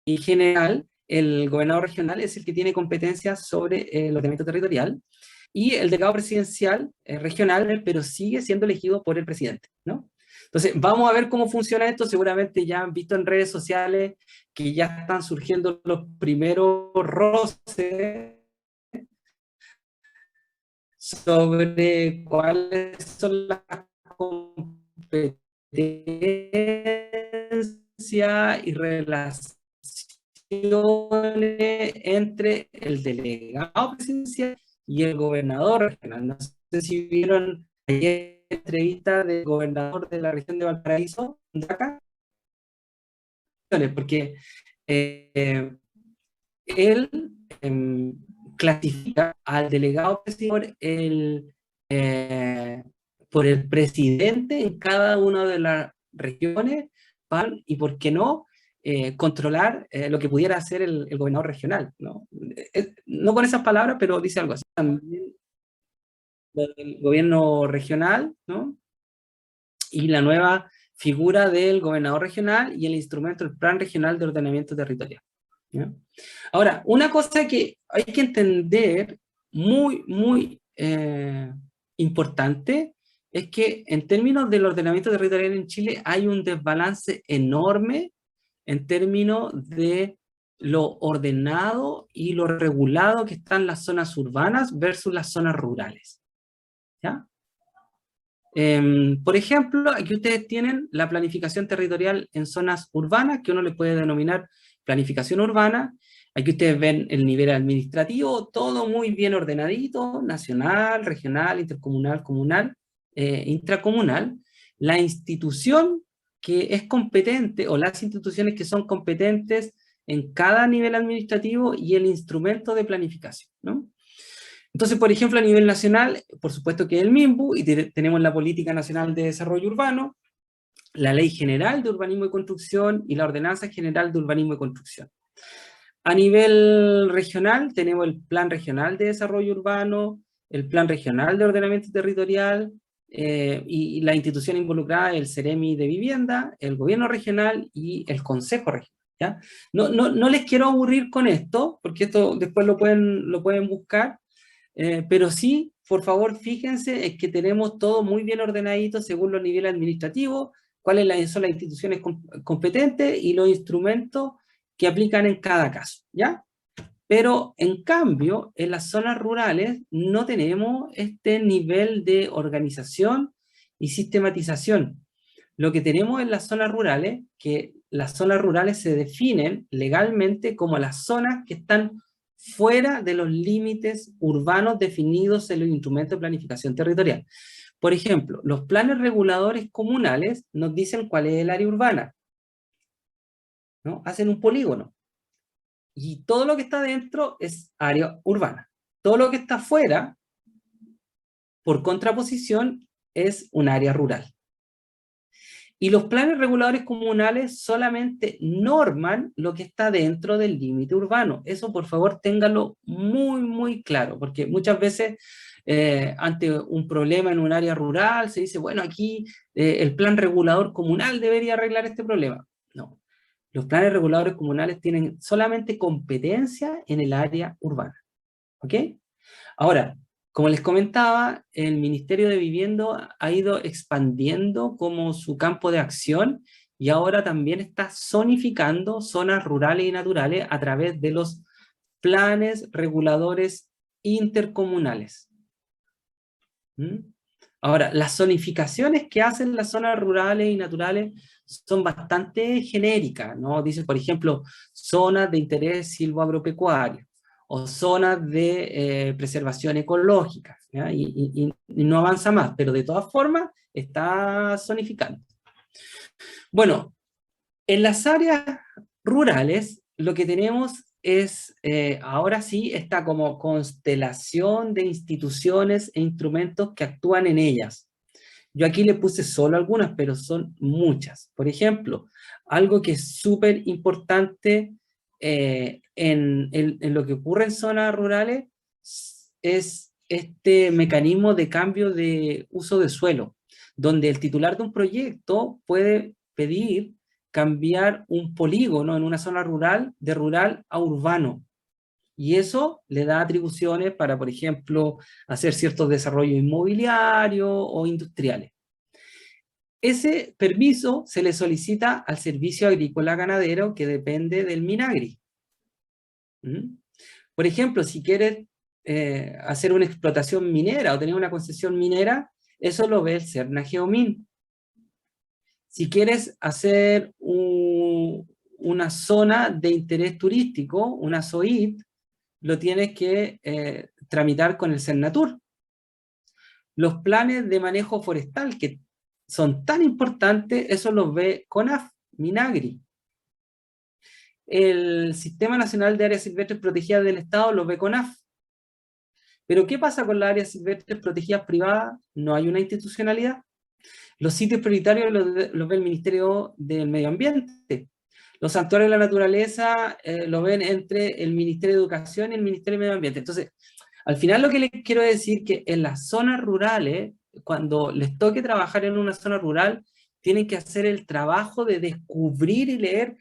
En general, el gobernador regional es el que tiene competencias sobre el ordenamiento territorial, y el delegado presidencial regional, pero sigue siendo elegido por el presidente, ¿no? Entonces, vamos a ver cómo funciona esto. Seguramente ya han visto en redes sociales que ya están surgiendo los primeros roces sobre cuáles son las competencias y relaciones entre el delegado presidencial y el gobernador regional. No sé si vieron ayer la entrevista del gobernador de la región de Valparaíso, de acá, porque él clasifica al delegado presidencial por el presidente en cada una de las regiones, y por qué no controlar lo que pudiera hacer el gobernador regional, ¿no? No con esas palabras, pero dice algo así. También el gobierno regional, ¿no? Y la nueva figura del gobernador regional y el instrumento del Plan Regional de Ordenamiento Territorial, ¿ya? Ahora, una cosa que hay que entender muy, muy importante, es que en términos del ordenamiento territorial en Chile hay un desbalance enorme en términos de lo ordenado y lo regulado que están las zonas urbanas versus las zonas rurales. ¿Ya? Por ejemplo, aquí ustedes tienen la planificación territorial en zonas urbanas, que uno le puede denominar planificación urbana. Aquí ustedes ven el nivel administrativo, todo muy bien ordenadito, nacional, regional, intercomunal, comunal, intracomunal. La institución que es competente, o las instituciones que son competentes en cada nivel administrativo y el instrumento de planificación, ¿no? Entonces, por ejemplo, a nivel nacional, por supuesto que es el MIMBU, y tenemos la Política Nacional de Desarrollo Urbano, la Ley General de Urbanismo y Construcción y la Ordenanza General de Urbanismo y Construcción. A nivel regional, tenemos el Plan Regional de Desarrollo Urbano, el Plan Regional de Ordenamiento Territorial, y la institución involucrada, el CEREMI de Vivienda, el Gobierno Regional y el Consejo Regional. ¿Ya? No les quiero aburrir con esto, porque esto después lo pueden buscar, pero sí, por favor, fíjense, es que tenemos todo muy bien ordenadito según los niveles administrativos, cuáles son las instituciones competentes y los instrumentos que aplican en cada caso, ¿ya? Pero, en cambio, en las zonas rurales no tenemos este nivel de organización y sistematización. Lo que tenemos en las zonas rurales, que las zonas rurales se definen legalmente como las zonas que están fuera de los límites urbanos definidos en los instrumentos de planificación territorial. Por ejemplo, los planes reguladores comunales nos dicen cuál es el área urbana, ¿no? Hacen un polígono. Y todo lo que está dentro es área urbana. Todo lo que está afuera, por contraposición, es un área rural. Y los planes reguladores comunales solamente norman lo que está dentro del límite urbano. Eso, por favor, ténganlo muy, muy claro, porque muchas veces ante un problema en un área rural se dice, bueno, aquí el plan regulador comunal debería arreglar este problema. No, los planes reguladores comunales tienen solamente competencia en el área urbana. ¿Ok? Ahora, como les comentaba, el Ministerio de Vivienda ha ido expandiendo como su campo de acción y ahora también está zonificando zonas rurales y naturales a través de los planes reguladores intercomunales. Ahora, las zonificaciones que hacen las zonas rurales y naturales son bastante genéricas, ¿no? Dicen, por ejemplo, zonas de interés silvoagropecuario, o zonas de preservación ecológica, ¿ya? Y no avanza más, pero de todas formas está zonificando. Bueno, en las áreas rurales lo que tenemos es, ahora sí, esta como constelación de instituciones e instrumentos que actúan en ellas. Yo aquí le puse solo algunas, pero son muchas. Por ejemplo, algo que es súper importante en lo que ocurre en zonas rurales es este mecanismo de cambio de uso de suelo, donde el titular de un proyecto puede pedir cambiar un polígono en una zona rural de rural a urbano. Y eso le da atribuciones para, por ejemplo, hacer ciertos desarrollos inmobiliarios o industriales. Ese permiso se le solicita al Servicio Agrícola Ganadero, que depende del Minagri. Por ejemplo, si quieres hacer una explotación minera o tener una concesión minera, eso lo ve el Serna-Geomin. Si quieres hacer una zona de interés turístico, una ZOIT, lo tienes que tramitar con el Sernatur. Los planes de manejo forestal, que son tan importantes, eso los ve CONAF, Minagri. El Sistema Nacional de Áreas Silvestres Protegidas del Estado lo ve CONAF. Pero ¿qué pasa con las áreas silvestres protegidas privadas? No hay una institucionalidad. Los sitios prioritarios los ve el Ministerio del Medio Ambiente. Los santuarios de la naturaleza lo ven entre el Ministerio de Educación y el Ministerio del Medio Ambiente. Entonces, al final lo que les quiero decir es que en las zonas rurales, cuando les toque trabajar en una zona rural, tienen que hacer el trabajo de descubrir y leer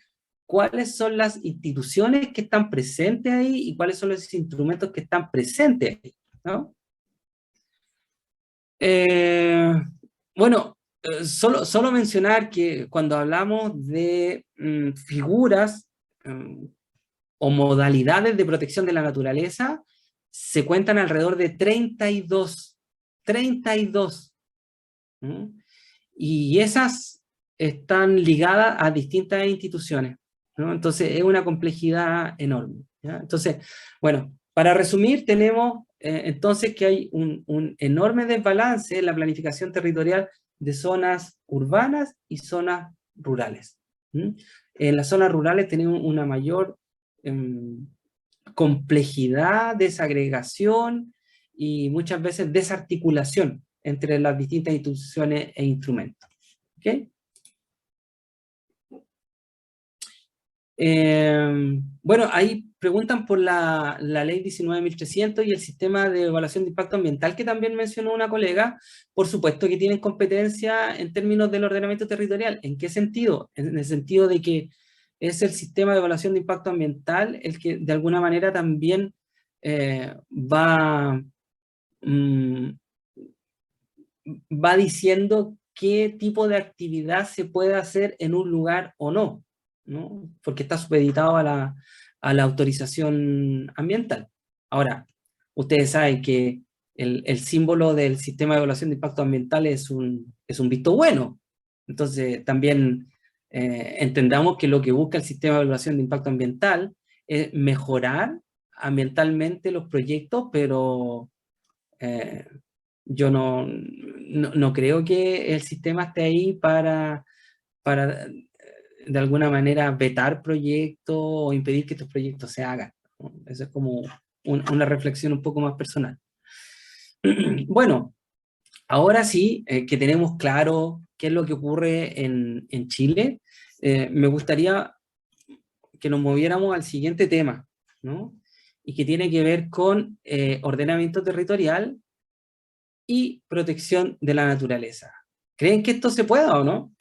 cuáles son las instituciones que están presentes ahí y cuáles son los instrumentos que están presentes ahí, ¿no? Bueno, solo mencionar que cuando hablamos de figuras o modalidades de protección de la naturaleza, se cuentan alrededor de 32. 32. Y esas están ligadas a distintas instituciones, ¿no? Entonces es una complejidad enorme, ¿ya? Entonces, bueno, para resumir, tenemos entonces que hay un enorme desbalance en la planificación territorial de zonas urbanas y zonas rurales. En las zonas rurales tenemos una mayor complejidad, desagregación y muchas veces desarticulación entre las distintas instituciones e instrumentos. ¿Okay? Bueno, ahí preguntan por la ley 19.300 y el sistema de evaluación de impacto ambiental que también mencionó una colega. Por supuesto que tienen competencia en términos del ordenamiento territorial. ¿En qué sentido? En el sentido de que es el sistema de evaluación de impacto ambiental el que de alguna manera también va diciendo qué tipo de actividad se puede hacer en un lugar o no, ¿no? Porque está supeditado a la autorización ambiental. Ahora, ustedes saben que el símbolo del sistema de evaluación de impacto ambiental es un visto bueno. Entonces, también entendamos que lo que busca el sistema de evaluación de impacto ambiental es mejorar ambientalmente los proyectos, pero yo no creo que el sistema esté ahí para de alguna manera vetar proyectos o impedir que estos proyectos se hagan, ¿no? Eso es como una reflexión un poco más personal. Bueno, ahora sí que tenemos claro qué es lo que ocurre en Chile, me gustaría que nos moviéramos al siguiente tema, ¿no? Y que tiene que ver con ordenamiento territorial y protección de la naturaleza. ¿Creen que esto se pueda o no?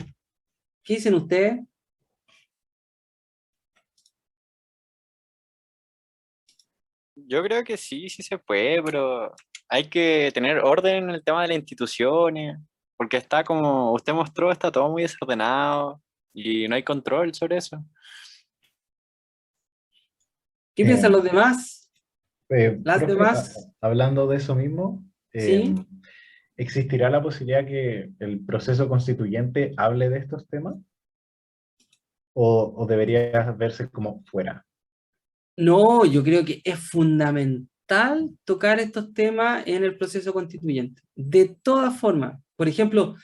¿Qué dicen ustedes? Yo creo que sí, sí se puede, pero hay que tener orden en el tema de las instituciones, porque está como usted mostró, está todo muy desordenado y no hay control sobre eso. ¿Qué piensan los demás? Las Profe, demás, hablando de eso mismo, ¿sí? ¿existirá la posibilidad que el proceso constituyente hable de estos temas? ¿O debería verse como fuera? No, yo creo que es fundamental tocar estos temas en el proceso constituyente. De todas formas, por ejemplo,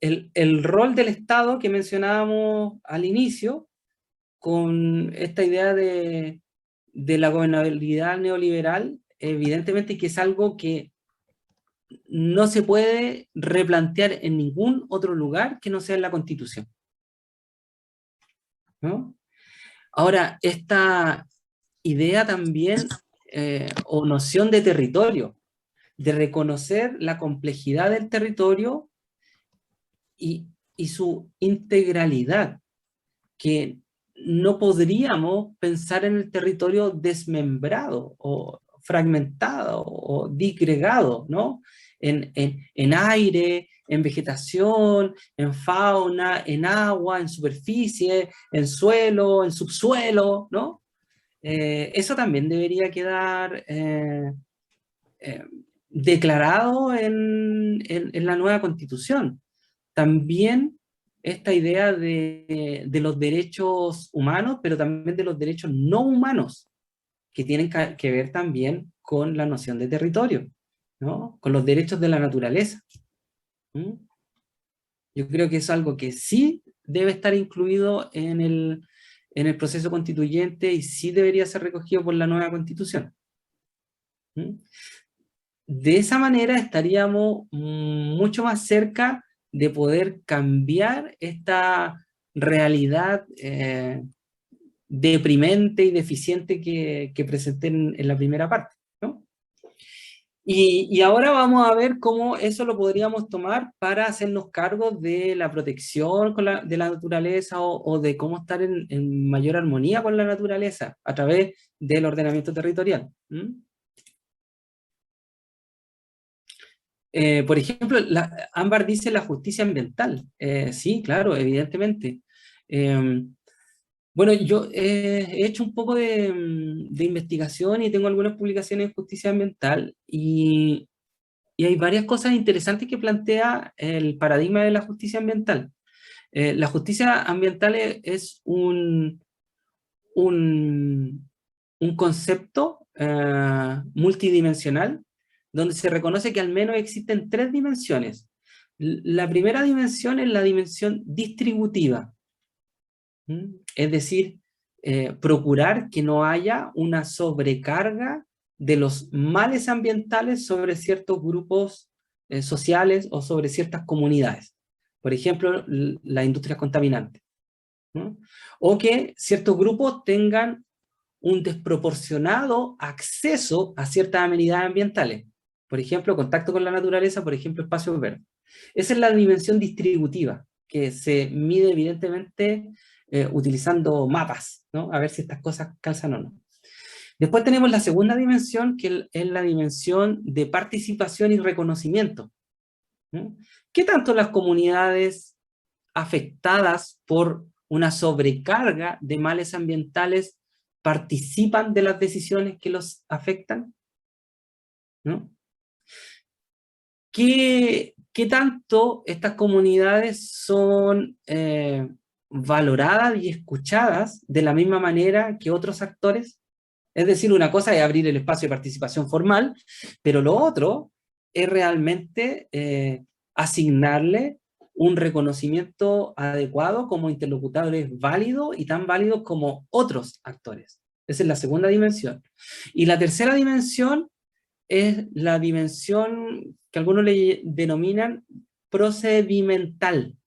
el rol del Estado que mencionábamos al inicio, con esta idea de la gobernabilidad neoliberal, evidentemente que es algo que no se puede replantear en ningún otro lugar que no sea en la Constitución, ¿no? Ahora, esta idea también, o noción de territorio, de reconocer la complejidad del territorio y su integralidad, que no podríamos pensar en el territorio desmembrado o fragmentado o disgregado, ¿no? En aire, en vegetación, en fauna, en agua, en superficie, en suelo, en subsuelo, ¿no? Eso también debería quedar declarado en la nueva Constitución. También esta idea de los derechos humanos, pero también de los derechos no humanos, que tienen que ver también con la noción de territorio, ¿no? Con los derechos de la naturaleza. ¿Mm? Yo creo que es algo que sí debe estar incluido en el proceso constituyente y sí debería ser recogido por la nueva Constitución. ¿Mm? De esa manera estaríamos mucho más cerca de poder cambiar esta realidad deprimente y deficiente que presenté en la primera parte, ¿no? Y ahora vamos a ver cómo eso lo podríamos tomar para hacernos cargo de la protección de la naturaleza o de cómo estar en mayor armonía con la naturaleza a través del ordenamiento territorial. Por ejemplo, Ámbar dice la justicia ambiental. Sí, claro, evidentemente. Bueno, yo he hecho un poco de investigación y tengo algunas publicaciones en justicia ambiental y hay varias cosas interesantes que plantea el paradigma de la justicia ambiental. La justicia ambiental es un concepto multidimensional donde se reconoce que al menos existen 3 dimensiones. La primera dimensión es la dimensión distributiva, es decir, procurar que no haya una sobrecarga de los males ambientales sobre ciertos grupos sociales o sobre ciertas comunidades. Por ejemplo, la industria contaminante, ¿no? O que ciertos grupos tengan un desproporcionado acceso a ciertas amenidades ambientales. Por ejemplo, contacto con la naturaleza, por ejemplo, espacios verdes. Esa es la dimensión distributiva, que se mide evidentemente utilizando mapas, ¿no? A ver si estas cosas calzan o no. Después tenemos la segunda dimensión, que es la dimensión de participación y reconocimiento, ¿no? ¿Qué tanto las comunidades afectadas por una sobrecarga de males ambientales participan de las decisiones que los afectan? ¿No? ¿Qué tanto estas comunidades son valoradas y escuchadas de la misma manera que otros actores? Es decir, una cosa es abrir el espacio de participación formal, pero lo otro es realmente asignarle un reconocimiento adecuado como interlocutores válidos y tan válidos como otros actores. Esa es la segunda dimensión. Y la tercera dimensión es la dimensión que algunos le denominan procedimental,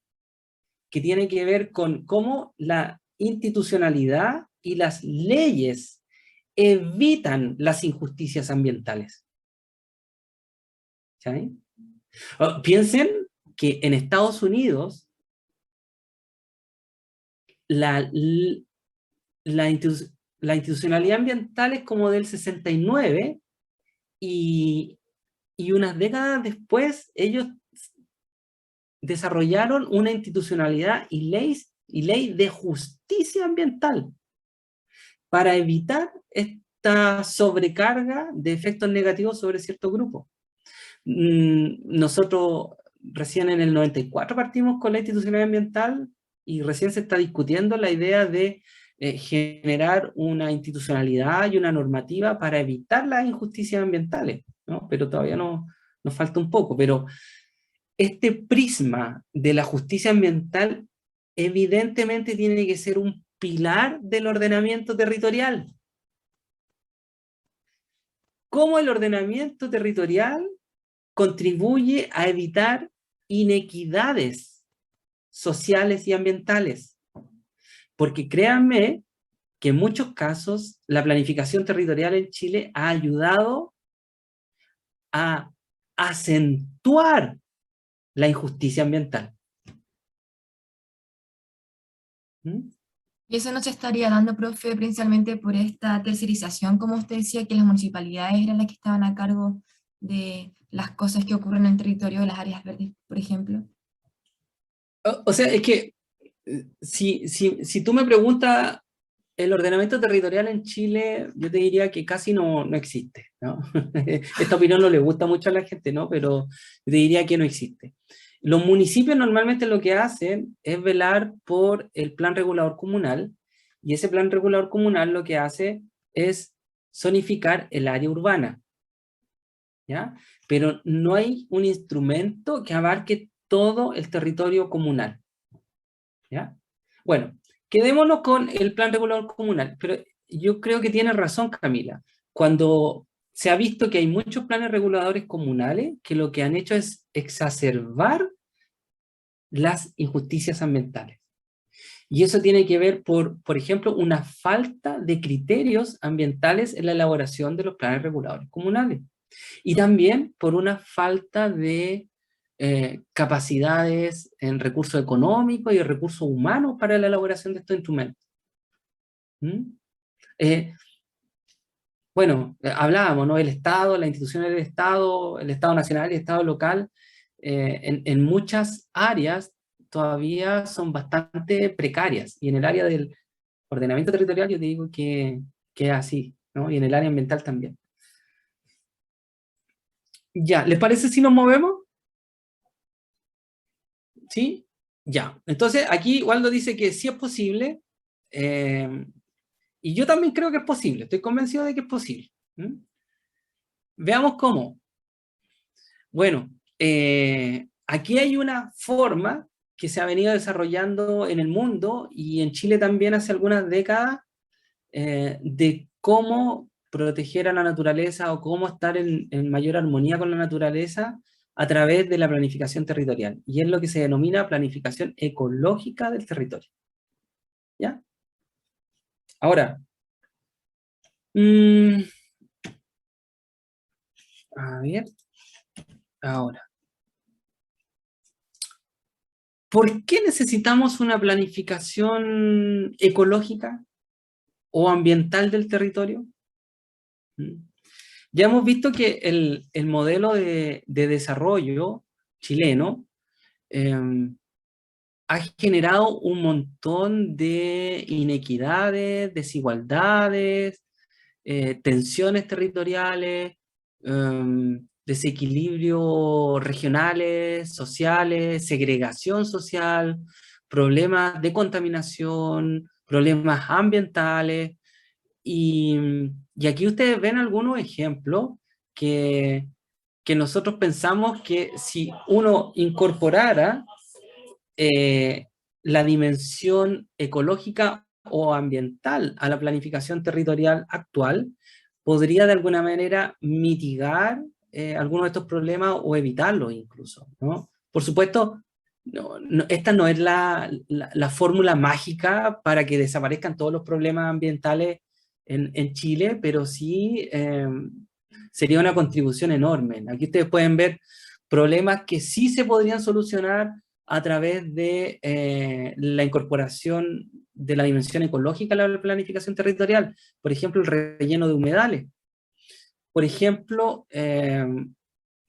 que tiene que ver con cómo la institucionalidad y las leyes evitan las injusticias ambientales. ¿Sí? Piensen que en Estados Unidos la institucionalidad ambiental es como del 69 y unas décadas después ellos desarrollaron una institucionalidad y ley de justicia ambiental para evitar esta sobrecarga de efectos negativos sobre ciertos grupos. Nosotros recién en el 94 partimos con la institucionalidad ambiental y recién se está discutiendo la idea de generar una institucionalidad y una normativa para evitar las injusticias ambientales, ¿no? Pero todavía nos falta un poco. Pero este prisma de la justicia ambiental evidentemente tiene que ser un pilar del ordenamiento territorial. ¿Cómo el ordenamiento territorial contribuye a evitar inequidades sociales y ambientales? Porque créanme que en muchos casos la planificación territorial en Chile ha ayudado a acentuar la injusticia ambiental. Y eso no se estaría dando, profe, principalmente por esta tercerización, como usted decía, que las municipalidades eran las que estaban a cargo de las cosas que ocurren en el territorio de las áreas verdes, por ejemplo. O sea, es que si tú me preguntas el ordenamiento territorial en Chile, yo te diría que casi no existe, ¿no? Esta opinión no le gusta mucho a la gente, ¿no? Pero te diría que no existe. Los municipios normalmente lo que hacen es velar por el plan regulador comunal, y ese plan regulador comunal lo que hace es zonificar el área urbana, ¿ya? Pero no hay un instrumento que abarque todo el territorio comunal, ¿ya? Bueno, quedémonos con el plan regulador comunal, pero yo creo que tiene razón Camila, cuando se ha visto que hay muchos planes reguladores comunales que lo que han hecho es exacerbar las injusticias ambientales. Y eso tiene que ver por ejemplo, una falta de criterios ambientales en la elaboración de los planes reguladores comunales. Y también por una falta de capacidades en recursos económicos y recursos humanos para la elaboración de estos instrumentos. bueno, hablábamos, ¿no? El Estado, las instituciones del Estado, el Estado nacional y el Estado local, en muchas áreas todavía son bastante precarias, y en el área del ordenamiento territorial yo te digo que es así, ¿no? Y en el área ambiental también. Ya, ¿les parece si nos movemos? ¿Sí? Ya. Entonces, aquí Waldo dice que sí es posible, y yo también creo que es posible, estoy convencido de que es posible. Veamos cómo. Bueno, aquí hay una forma que se ha venido desarrollando en el mundo, y en Chile también hace algunas décadas, de cómo proteger a la naturaleza o cómo estar en mayor armonía con la naturaleza a través de la planificación territorial. Y es lo que se denomina planificación ecológica del territorio. ¿Ya? Ahora, a ver, ahora. ¿Por qué necesitamos una planificación ecológica o ambiental del territorio? Ya hemos visto que el modelo de desarrollo chileno ha generado un montón de inequidades, desigualdades, tensiones territoriales, desequilibrios regionales, sociales, segregación social, problemas de contaminación, problemas ambientales. Y aquí ustedes ven algunos ejemplos que nosotros pensamos que si uno incorporara la dimensión ecológica o ambiental a la planificación territorial actual, podría de alguna manera mitigar algunos de estos problemas o evitarlos incluso, ¿no? Por supuesto, esta no es la fórmula mágica para que desaparezcan todos los problemas ambientales en Chile, pero sí sería una contribución enorme. Aquí ustedes pueden ver problemas que sí se podrían solucionar a través de la incorporación de la dimensión ecológica a la planificación territorial. Por ejemplo, el relleno de humedales. Por ejemplo,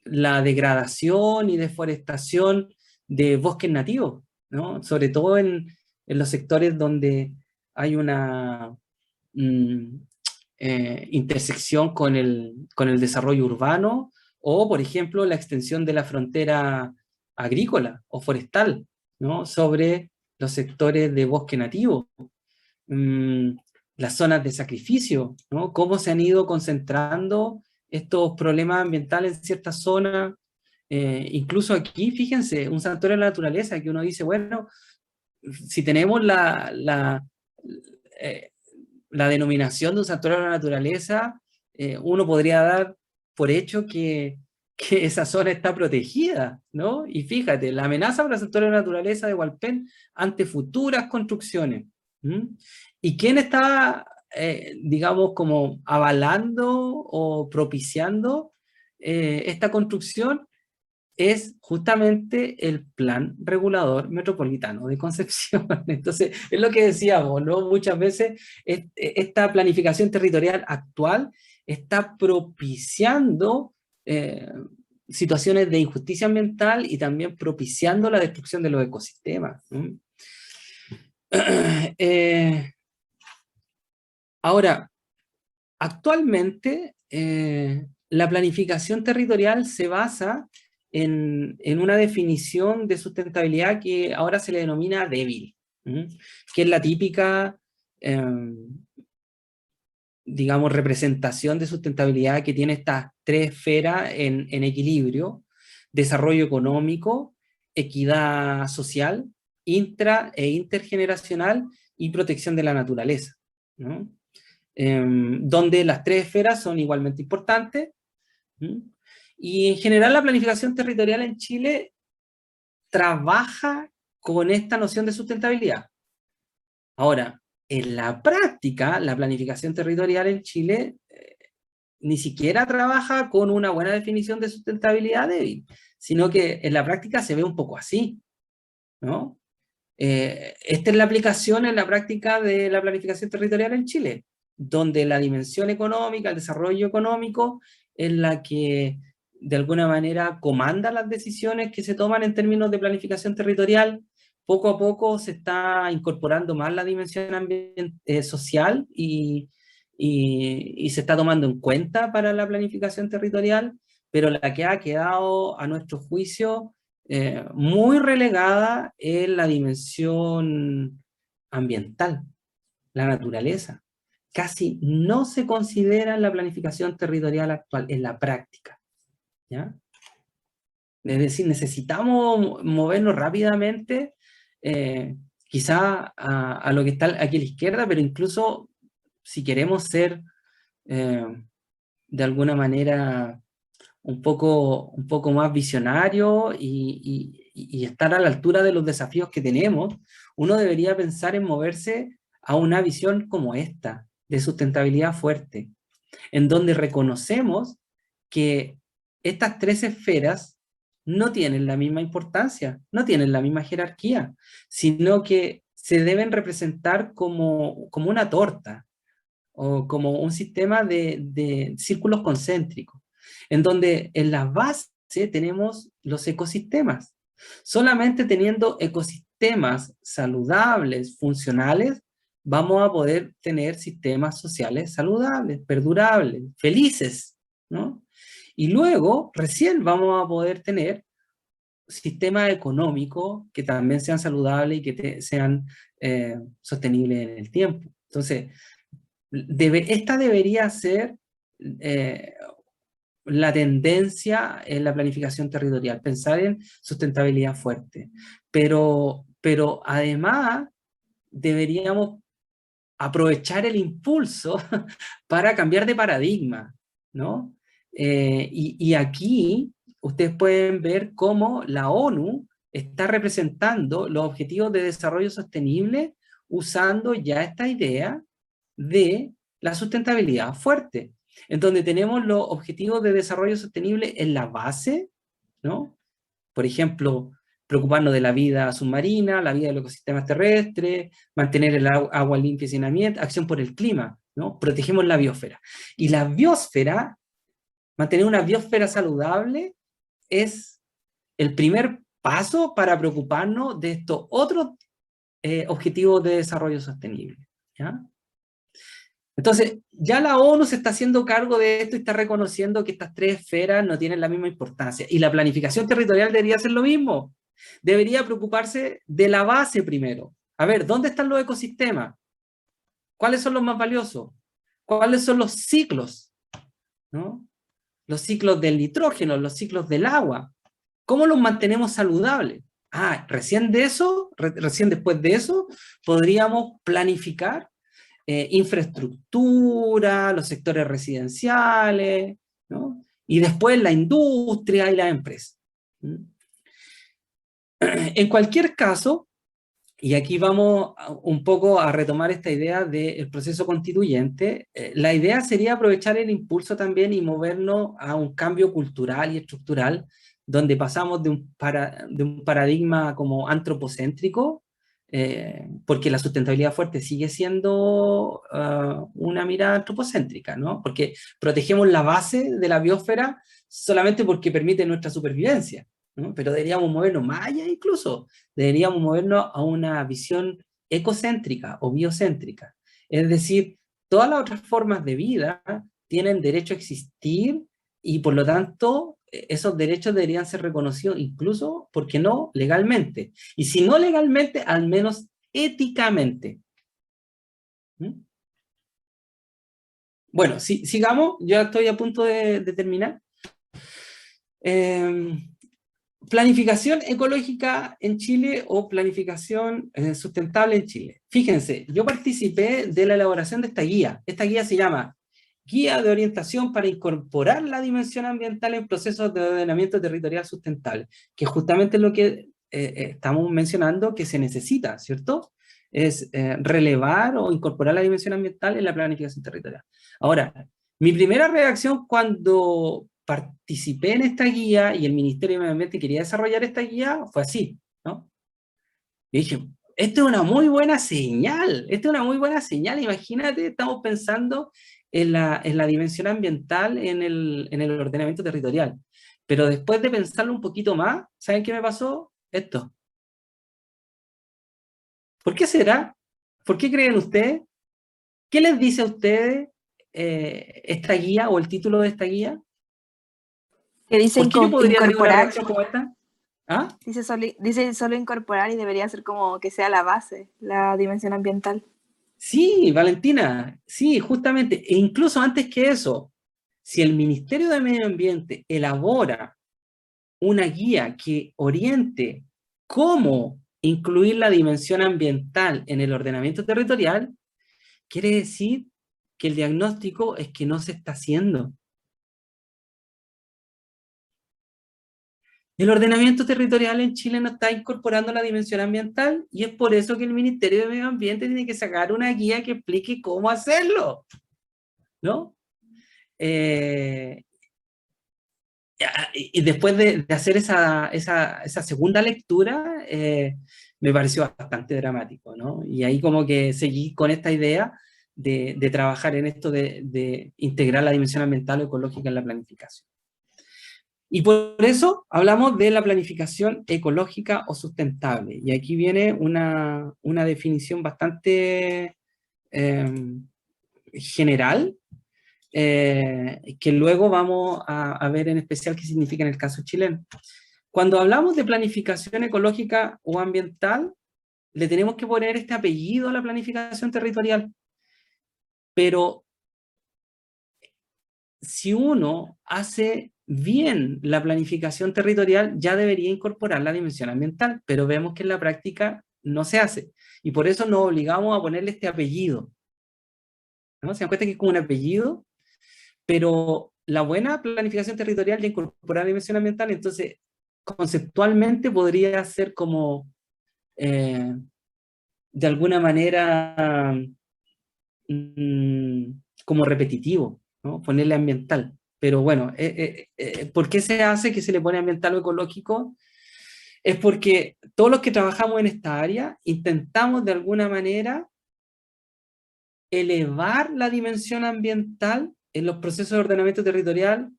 la degradación y deforestación de bosques nativos, ¿no? Sobre todo en los sectores donde hay una intersección con el desarrollo urbano, o por ejemplo la extensión de la frontera agrícola o forestal, ¿no? Sobre los sectores de bosque nativo, las zonas de sacrificio, ¿no? Cómo se han ido concentrando estos problemas ambientales en ciertas zonas. Incluso aquí, fíjense, un santuario de la naturaleza, que uno dice, bueno, si tenemos la denominación de un santuario de la naturaleza, uno podría dar por hecho que esa zona está protegida, ¿no? Y fíjate, la amenaza para el santuario de la naturaleza de Hualpén ante futuras construcciones. ¿Y quién está, digamos, como avalando o propiciando esta construcción? Es justamente el Plan Regulador Metropolitano de Concepción. Entonces, es lo que decíamos, ¿no? Muchas veces esta planificación territorial actual está propiciando situaciones de injusticia ambiental y también propiciando la destrucción de los ecosistemas. Ahora, actualmente la planificación territorial se basa en una definición de sustentabilidad que ahora se le denomina débil, que es la típica, digamos, representación de sustentabilidad que tiene estas tres esferas en equilibrio: desarrollo económico, equidad social, intra e intergeneracional y protección de la naturaleza, ¿no? Donde las tres esferas son igualmente importantes. Y en general la planificación territorial en Chile trabaja con esta noción de sustentabilidad. Ahora, en la práctica, la planificación territorial en Chile ni siquiera trabaja con una buena definición de sustentabilidad débil, sino que en la práctica se ve un poco así, ¿no? Esta es la aplicación en la práctica de la planificación territorial en Chile. donde la dimensión económica, el desarrollo económico, es la que de alguna manera comanda las decisiones que se toman en términos de planificación territorial. Poco a poco se está incorporando más la dimensión social y se está tomando en cuenta para la planificación territorial, pero la que ha quedado, a nuestro juicio, muy relegada es la dimensión ambiental, la naturaleza. Casi no se considera en la planificación territorial actual, en la práctica, ¿ya? Es decir, necesitamos movernos rápidamente, quizá a lo que está aquí a la izquierda, pero incluso si queremos ser de alguna manera un poco más visionario y estar a la altura de los desafíos que tenemos, uno debería pensar en moverse a una visión como esta, de sustentabilidad fuerte, en donde reconocemos que estas tres esferas no tienen la misma importancia, no tienen la misma jerarquía, sino que se deben representar como una torta, o como un sistema de círculos concéntricos, en donde en la base tenemos los ecosistemas. Solamente teniendo ecosistemas saludables, funcionales, vamos a poder tener sistemas sociales saludables, perdurables, felices, ¿no? Y luego, recién vamos a poder tener sistemas económicos que también sean saludables y que sean sostenibles en el tiempo. Entonces, esta debería ser la tendencia en la planificación territorial, pensar en sustentabilidad fuerte. Pero además deberíamos aprovechar el impulso para cambiar de paradigma, ¿no? Y aquí ustedes pueden ver cómo la ONU está representando los objetivos de desarrollo sostenible usando ya esta idea de la sustentabilidad fuerte, en donde tenemos los objetivos de desarrollo sostenible en la base, ¿no? Por ejemplo, preocuparnos de la vida submarina, la vida de los ecosistemas terrestres, mantener el agua limpia y sin amianto, acción por el clima, ¿no? Protegemos la biosfera. Y la biosfera, mantener una biosfera saludable es el primer paso para preocuparnos de estos otros objetivos de desarrollo sostenible, ¿ya? Entonces, ya la ONU se está haciendo cargo de esto y está reconociendo que estas tres esferas no tienen la misma importancia. Y la planificación territorial debería hacer lo mismo. Debería preocuparse de la base primero. A ver, ¿dónde están los ecosistemas? ¿Cuáles son los más valiosos? ¿Cuáles son los ciclos? ¿No? Los ciclos del nitrógeno, los ciclos del agua. ¿Cómo los mantenemos saludables? Recién después de eso, podríamos planificar infraestructura, los sectores residenciales, ¿no? Y después la industria y las empresas. En cualquier caso, y aquí vamos un poco a retomar esta idea del proceso constituyente, la idea sería aprovechar el impulso también y movernos a un cambio cultural y estructural, donde pasamos de un paradigma como antropocéntrico, porque la sustentabilidad fuerte sigue siendo una mirada antropocéntrica, ¿no? Porque protegemos la base de la biosfera solamente porque permite nuestra supervivencia, ¿no? Pero deberíamos movernos más allá incluso, deberíamos movernos a una visión ecocéntrica o biocéntrica. Es decir, todas las otras formas de vida tienen derecho a existir y por lo tanto esos derechos deberían ser reconocidos incluso, ¿por qué no?, legalmente. Y si no legalmente, al menos éticamente. Bueno, sigamos, ya estoy a punto de terminar. Planificación ecológica en Chile o planificación sustentable en Chile. Fíjense, yo participé de la elaboración de esta guía. Esta guía se llama Guía de Orientación para Incorporar la Dimensión Ambiental en Procesos de Ordenamiento Territorial Sustentable, que justamente es lo que estamos mencionando que se necesita, ¿cierto? Es relevar o incorporar la dimensión ambiental en la planificación territorial. Ahora, mi primera reacción cuando participé en esta guía y el Ministerio de Medio Ambiente quería desarrollar esta guía fue así, ¿no? Y dije, Esta es una muy buena señal, esta es una muy buena señal. Imagínate, estamos pensando en la dimensión ambiental en el ordenamiento territorial. Pero después de pensarlo un poquito más, ¿saben qué me pasó? Esto. ¿Por qué será? ¿Por qué creen ustedes? ¿Qué les dice a ustedes esta guía o el título de esta guía? Que dice ¿Por qué yo podría tener una incorporar, reacción como esta? ¿Ah? dice solo incorporar y debería ser como que sea la base, la dimensión ambiental. Sí, Valentina, sí, justamente. E incluso antes que eso, si el Ministerio de Medio Ambiente elabora una guía que oriente cómo incluir la dimensión ambiental en el ordenamiento territorial, quiere decir que el diagnóstico es que no se está haciendo. El ordenamiento territorial en Chile no está incorporando la dimensión ambiental y es por eso que el Ministerio de Medio Ambiente tiene que sacar una guía que explique cómo hacerlo, ¿no? Y después de hacer esa segunda lectura, me pareció bastante dramático, ¿no? Y ahí como que seguí con esta idea de trabajar en esto de integrar la dimensión ambiental o ecológica en la planificación. Y por eso hablamos de la planificación ecológica o sustentable. Y aquí viene una definición bastante general, que luego vamos a ver en especial qué significa en el caso chileno. Cuando hablamos de planificación ecológica o ambiental, le tenemos que poner este apellido a la planificación territorial. Pero si uno hace bien la planificación territorial, ya debería incorporar la dimensión ambiental, pero vemos que en la práctica no se hace. Y por eso nos obligamos a ponerle este apellido, ¿no? ¿Se dan cuenta que es como un apellido? Pero la buena planificación territorial ya incorpora la dimensión ambiental, entonces conceptualmente podría ser como, de alguna manera, como repetitivo, ¿no? Ponerle ambiental. Pero bueno, ¿por qué se hace que se le pone ambiental o ecológico? Es porque todos los que trabajamos en esta área intentamos de alguna manera elevar la dimensión ambiental en los procesos de ordenamiento territorial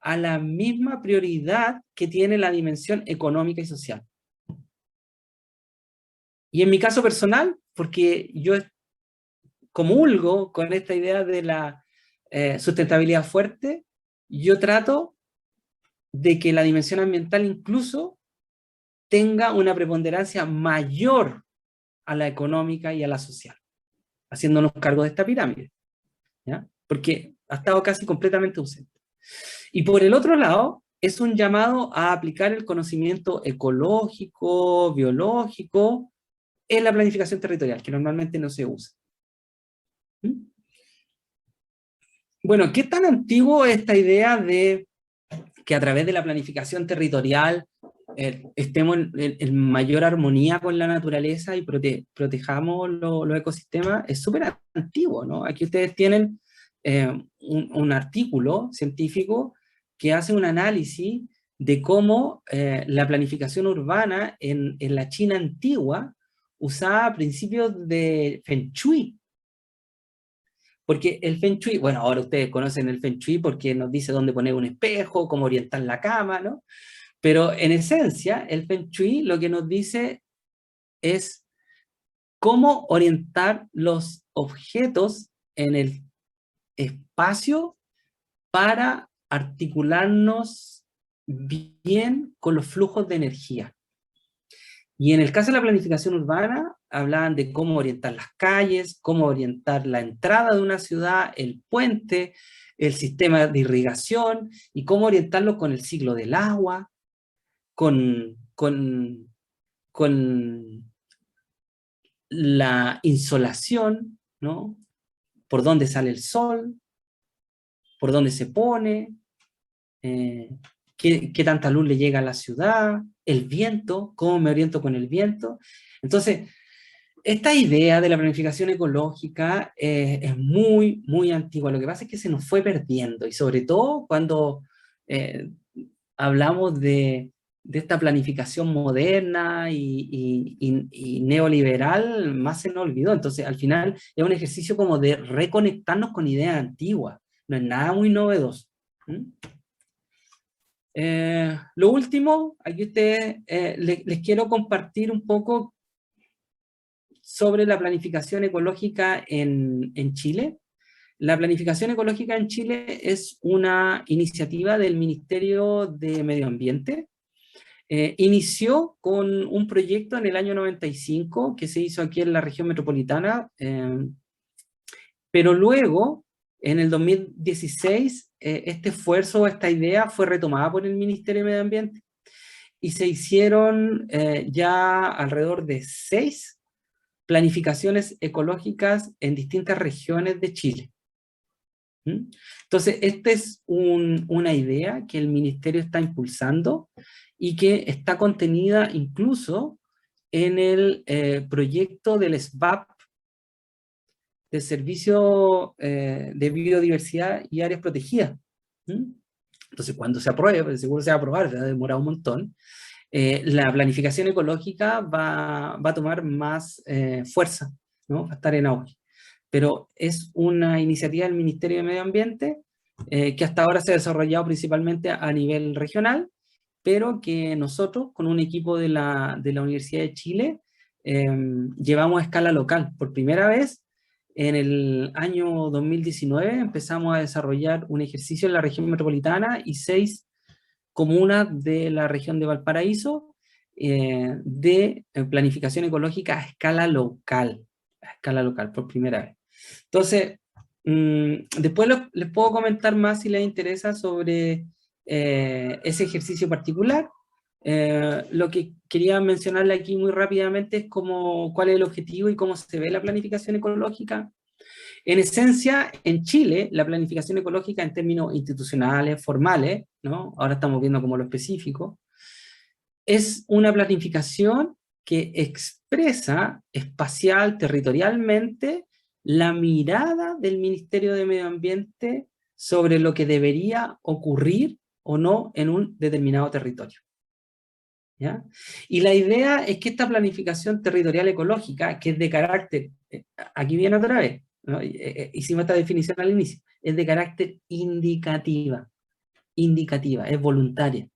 a la misma prioridad que tiene la dimensión económica y social. Y en mi caso personal, porque yo comulgo con esta idea de la sustentabilidad fuerte, yo trato de que la dimensión ambiental incluso tenga una preponderancia mayor a la económica y a la social, haciéndonos cargo de esta pirámide, ¿ya? Porque ha estado casi completamente ausente. Y por el otro lado, es un llamado a aplicar el conocimiento ecológico, biológico, en la planificación territorial, que normalmente no se usa. ¿Mm? Bueno, ¿qué tan antiguo es esta idea de que a través de la planificación territorial estemos en mayor armonía con la naturaleza y protejamos los ecosistemas? Es súper antiguo, ¿no? Aquí ustedes tienen un artículo científico que hace un análisis de cómo la planificación urbana en la China antigua usaba principios de Feng Shui. Porque el Feng Shui, bueno, ahora ustedes conocen el Feng Shui porque nos dice dónde poner un espejo, cómo orientar la cama, ¿no? Pero en esencia, el Feng Shui lo que nos dice es cómo orientar los objetos en el espacio para articularnos bien con los flujos de energía. Y en el caso de la planificación urbana, hablaban de cómo orientar las calles, cómo orientar la entrada de una ciudad, el puente, el sistema de irrigación, y cómo orientarlo con el ciclo del agua, con la insolación, ¿no? Por dónde sale el sol, por dónde se pone, qué tanta luz le llega a la ciudad, el viento, cómo me oriento con el viento. Entonces, esta idea de la planificación ecológica es muy, muy antigua. Lo que pasa es que se nos fue perdiendo, y sobre todo cuando hablamos de esta planificación moderna y neoliberal más se nos olvidó. Entonces, al final es un ejercicio como de reconectarnos con ideas antiguas, no es nada muy novedoso. Lo último, aquí ustedes, les quiero compartir un poco sobre la planificación ecológica en Chile. La planificación ecológica en Chile es una iniciativa del Ministerio de Medio Ambiente. Inició con un proyecto en el año 95 que se hizo aquí en la región metropolitana, pero luego, en el 2016, este esfuerzo, esta idea fue retomada por el Ministerio de Medio Ambiente y se hicieron ya alrededor de 6 planificaciones ecológicas en distintas regiones de Chile. Entonces, esta es una idea que el Ministerio está impulsando y que está contenida incluso en el proyecto del SBAP, del Servicio de Biodiversidad y Áreas Protegidas. Entonces, cuando se apruebe, porque seguro se va a aprobar, va a demorar un montón, la planificación ecológica va a tomar más fuerza, ¿no? Va a estar en auge. Pero es una iniciativa del Ministerio de Medio Ambiente que hasta ahora se ha desarrollado principalmente a nivel regional, pero que nosotros, con un equipo de la Universidad de Chile, llevamos a escala local. Por primera vez, en el año 2019, empezamos a desarrollar un ejercicio en la región metropolitana y 6 comunas de la región de Valparaíso de planificación ecológica a escala local, por primera vez. Entonces, después les puedo comentar más si les interesa sobre ese ejercicio particular. Lo que quería mencionarle aquí muy rápidamente es cuál es el objetivo y cómo se ve la planificación ecológica. En esencia, en Chile, la planificación ecológica en términos institucionales, formales, ¿no? Ahora estamos viendo como lo específico, es una planificación que expresa espacial, territorialmente, la mirada del Ministerio de Medio Ambiente sobre lo que debería ocurrir o no en un determinado territorio. ¿Ya? Y la idea es que esta planificación territorial ecológica, que es de carácter, aquí viene otra vez, ¿no? Hicimos esta definición al inicio, es de carácter indicativa, es voluntaria.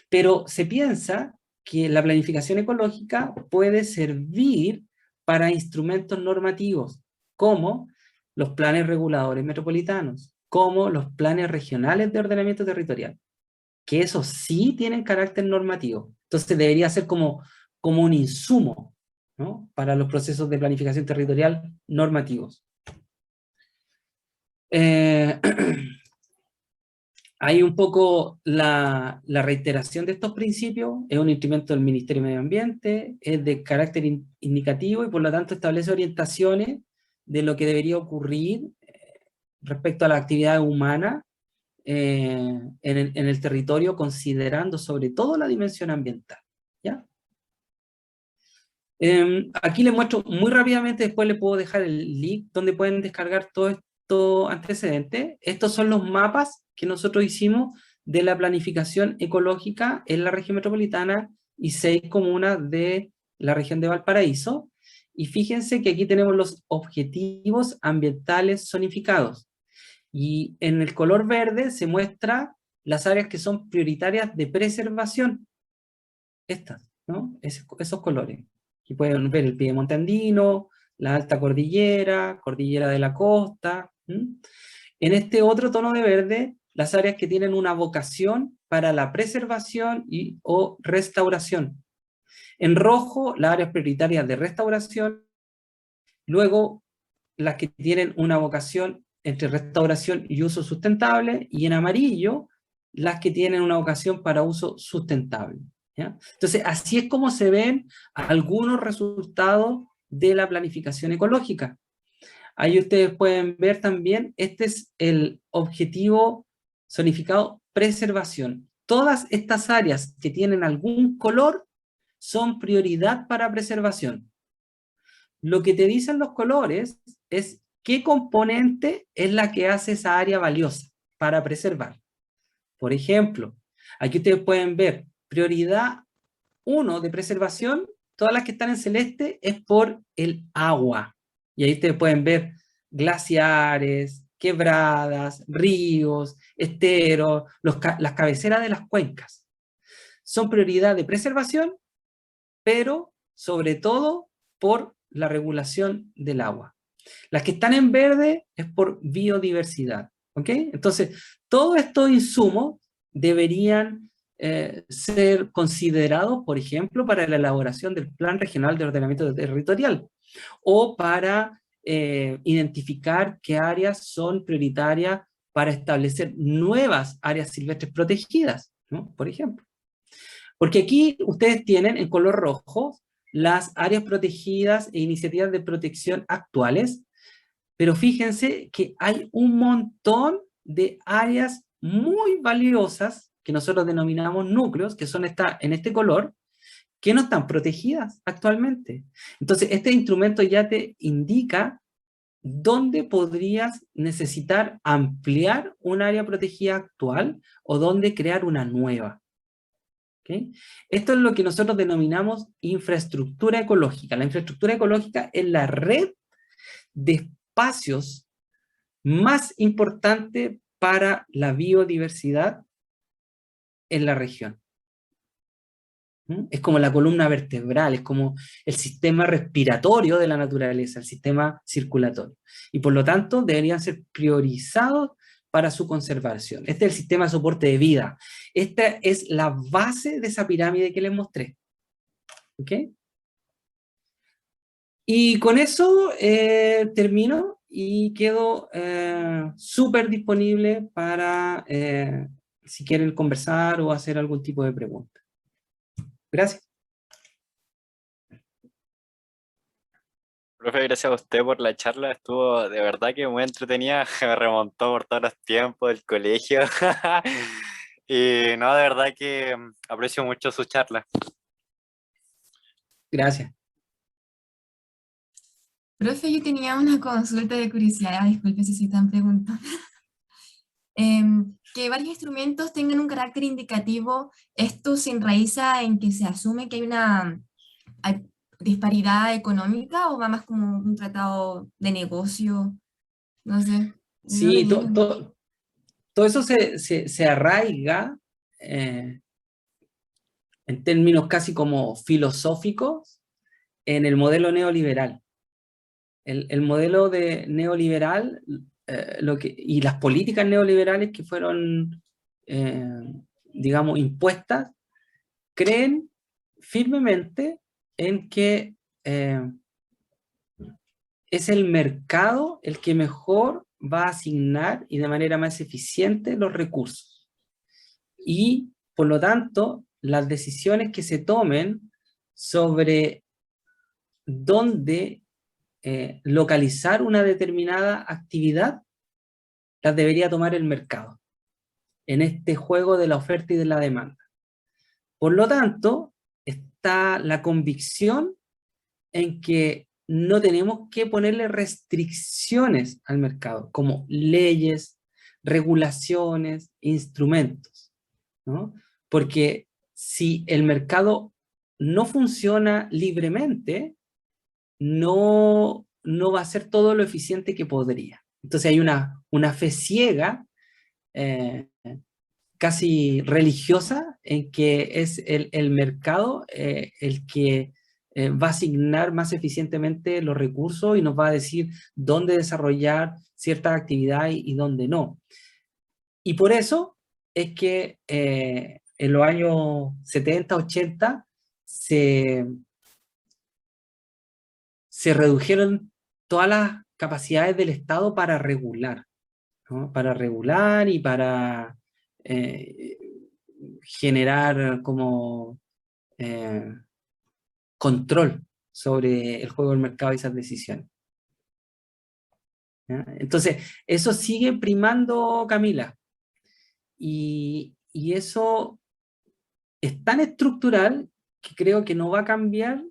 Pero se piensa que la planificación ecológica puede servir para instrumentos normativos, como los planes reguladores metropolitanos, como los planes regionales de ordenamiento territorial, que esos sí tienen carácter normativo. Entonces debería ser como un insumo, ¿no? Para los procesos de planificación territorial normativos. Hay un poco la reiteración de estos principios, es un instrumento del Ministerio de Medio Ambiente, es de carácter indicativo y por lo tanto establece orientaciones de lo que debería ocurrir respecto a la actividad humana en el territorio, considerando sobre todo la dimensión ambiental. ¿Ya? Aquí les muestro muy rápidamente, después les puedo dejar el link donde pueden descargar todo esto antecedente. Estos son los mapas que nosotros hicimos de la planificación ecológica en la región metropolitana y 6 comunas de la región de Valparaíso. Y fíjense que aquí tenemos los objetivos ambientales zonificados. Y en el color verde se muestra las áreas que son prioritarias de preservación. Estas, ¿no? Esos colores. Aquí pueden ver el piedemonte andino, la alta cordillera, cordillera de la costa. En este otro tono de verde, las áreas que tienen una vocación para la preservación o restauración. En rojo, las áreas prioritarias de restauración. Luego, las que tienen una vocación entre restauración y uso sustentable, y en amarillo, las que tienen una vocación para uso sustentable. ¿Ya? Entonces, así es como se ven algunos resultados de la planificación ecológica. Ahí ustedes pueden ver también, este es el objetivo zonificado preservación. Todas estas áreas que tienen algún color son prioridad para preservación. Lo que te dicen los colores es qué componente es la que hace esa área valiosa para preservar. Por ejemplo, aquí ustedes pueden ver prioridad 1 de preservación, todas las que están en celeste, es por el agua. Y ahí ustedes pueden ver glaciares, quebradas, ríos, esteros, las cabeceras de las cuencas. Son prioridad de preservación, pero sobre todo por la regulación del agua. Las que están en verde es por biodiversidad, ¿ok? Entonces, todos estos insumos deberían ser considerados, por ejemplo, para la elaboración del Plan Regional de Ordenamiento Territorial, o para identificar qué áreas son prioritarias para establecer nuevas áreas silvestres protegidas, ¿no? Por ejemplo. Porque aquí ustedes tienen en color rojo las áreas protegidas e iniciativas de protección actuales, pero fíjense que hay un montón de áreas muy valiosas que nosotros denominamos núcleos, que son en este color, que no están protegidas actualmente. Entonces, este instrumento ya te indica dónde podrías necesitar ampliar un área protegida actual o dónde crear una nueva. ¿Okay? Esto es lo que nosotros denominamos infraestructura ecológica. La infraestructura ecológica es la red de espacios más importante para la biodiversidad en la región. Es como la columna vertebral, es como el sistema respiratorio de la naturaleza, el sistema circulatorio. Y por lo tanto deberían ser priorizados para su conservación. Este es el sistema de soporte de vida. Esta es la base de esa pirámide que les mostré. ¿Ok? Y con eso termino y quedo súper disponible para si quieren conversar o hacer algún tipo de pregunta. Gracias. Profe, gracias a usted por la charla, estuvo de verdad que muy entretenida, me remontó por todos los tiempos del colegio. Y no, de verdad que aprecio mucho su charla. Gracias. Profe, yo tenía una consulta de curiosidad, disculpe si están preguntando. Que varios instrumentos tengan un carácter indicativo, ¿esto se enraiza en que se asume que hay una disparidad económica o va más como un tratado de negocio? No sé. Sí, todo eso se arraiga en términos casi como filosóficos en el modelo neoliberal. El modelo neoliberal y las políticas neoliberales que fueron, digamos, impuestas, creen firmemente en que es el mercado el que mejor va a asignar y de manera más eficiente los recursos. Y, por lo tanto, las decisiones que se tomen sobre dónde localizar una determinada actividad, las debería tomar el mercado, en este juego de la oferta y de la demanda. Por lo tanto, está la convicción en que no tenemos que ponerle restricciones al mercado, como leyes, regulaciones, instrumentos, ¿no? Porque si el mercado no funciona libremente, no va a ser todo lo eficiente que podría. Entonces hay una fe ciega, casi religiosa, en que es el mercado el que va a asignar más eficientemente los recursos y nos va a decir dónde desarrollar ciertas actividades y dónde no. Y por eso es que en los años 70, 80 se redujeron todas las capacidades del Estado para regular, ¿no? Para regular y para generar como control sobre el juego del mercado y esas decisiones. ¿Ya? Entonces, eso sigue primando, Camila, y eso es tan estructural que creo que no va a cambiar,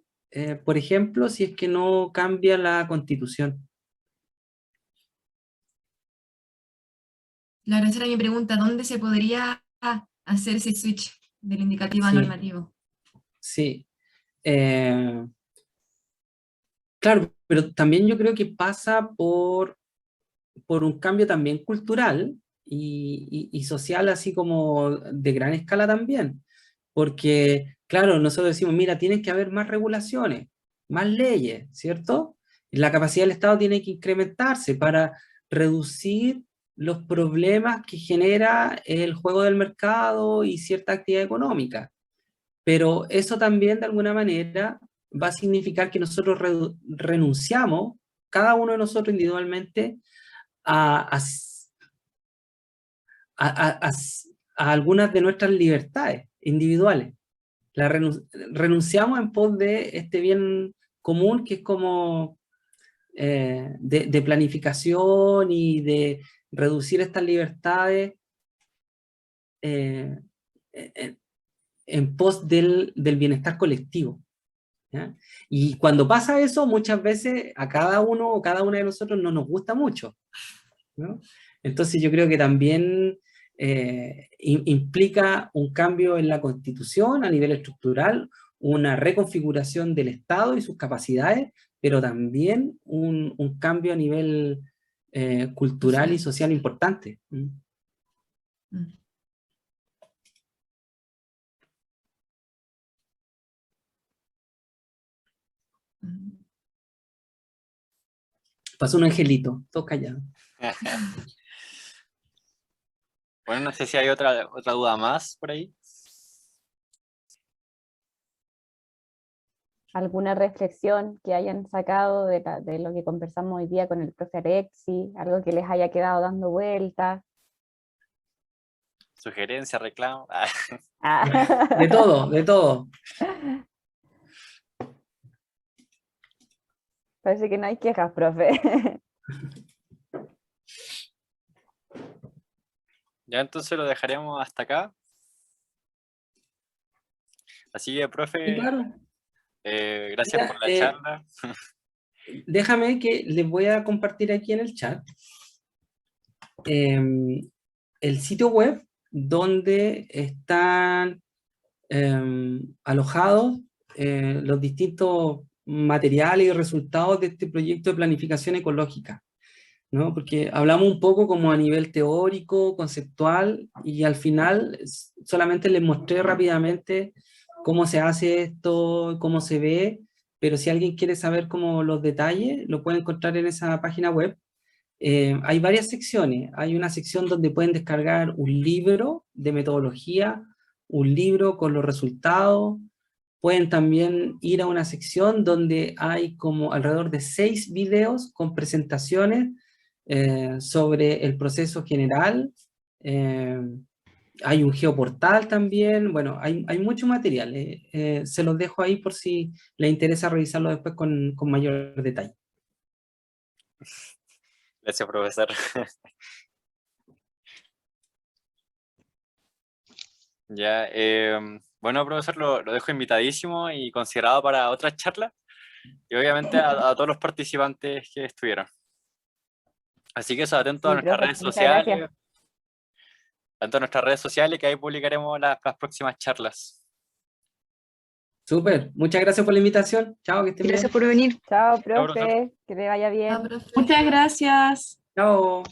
por ejemplo, si es que no cambia la Constitución. Claro, esa era mi pregunta, ¿dónde se podría hacer ese switch? del indicativo Sí. normativo. Sí. Claro, pero también yo creo que pasa por un cambio también cultural y social, así como de gran escala también. Porque, claro, nosotros decimos, mira, tienen que haber más regulaciones, más leyes, ¿cierto? La capacidad del Estado tiene que incrementarse para reducir los problemas que genera el juego del mercado y cierta actividad económica. Pero eso también, de alguna manera, va a significar que nosotros renunciamos, cada uno de nosotros individualmente, a, a, a, a algunas de nuestras libertades individuales. Renunciamos en pos de este bien común que es como de planificación y de reducir estas libertades en pos del bienestar colectivo. ¿Ya? Y cuando pasa eso, muchas veces a cada uno o cada una de nosotros no nos gusta mucho, ¿no? Entonces yo creo que también implica un cambio en la Constitución a nivel estructural, una reconfiguración del Estado y sus capacidades, pero también un cambio a nivel cultural y social importante. Mm. Pasó un angelito, todo callado. Bueno, no sé si hay otra duda más por ahí. ¿Alguna reflexión que hayan sacado de lo que conversamos hoy día con el profe Alexi? ¿Algo que les haya quedado dando vueltas? Sugerencia, reclamo. De todo, de todo. Parece que no hay quejas, profe. Ya entonces lo dejaremos hasta acá. Así que, Sí, profe, claro. gracias Mira, por la charla. déjame que les voy a compartir aquí en el chat el sitio web donde están alojados los distintos materiales y resultados de este proyecto de planificación ecológica, ¿no? Porque hablamos un poco como a nivel teórico, conceptual, y al final solamente les mostré rápidamente cómo se hace esto, cómo se ve, pero si alguien quiere saber como los detalles, lo puede encontrar en esa página web. Hay varias secciones. Hay una sección donde pueden descargar un libro de metodología, un libro con los resultados. Pueden también ir a una sección donde hay como alrededor de 6 videos con presentaciones sobre el proceso general. Hay un geoportal también. Bueno, hay mucho material. Se los dejo ahí por si les interesa revisarlo después con mayor detalle. Gracias, profesor. Ya, bueno, profesor, lo dejo invitadísimo y considerado para otras charlas. Y obviamente a todos los participantes que estuvieron. Así que eso, atento a Sí, nuestras profe, redes muchas sociales. gracias. Atento a nuestras redes sociales, que ahí publicaremos las próximas charlas. Súper, muchas gracias por la invitación. Chao, que estén bien. Gracias por venir. Chao, profesor. profe, que le vaya bien. Ah, profe. Muchas gracias. Chao.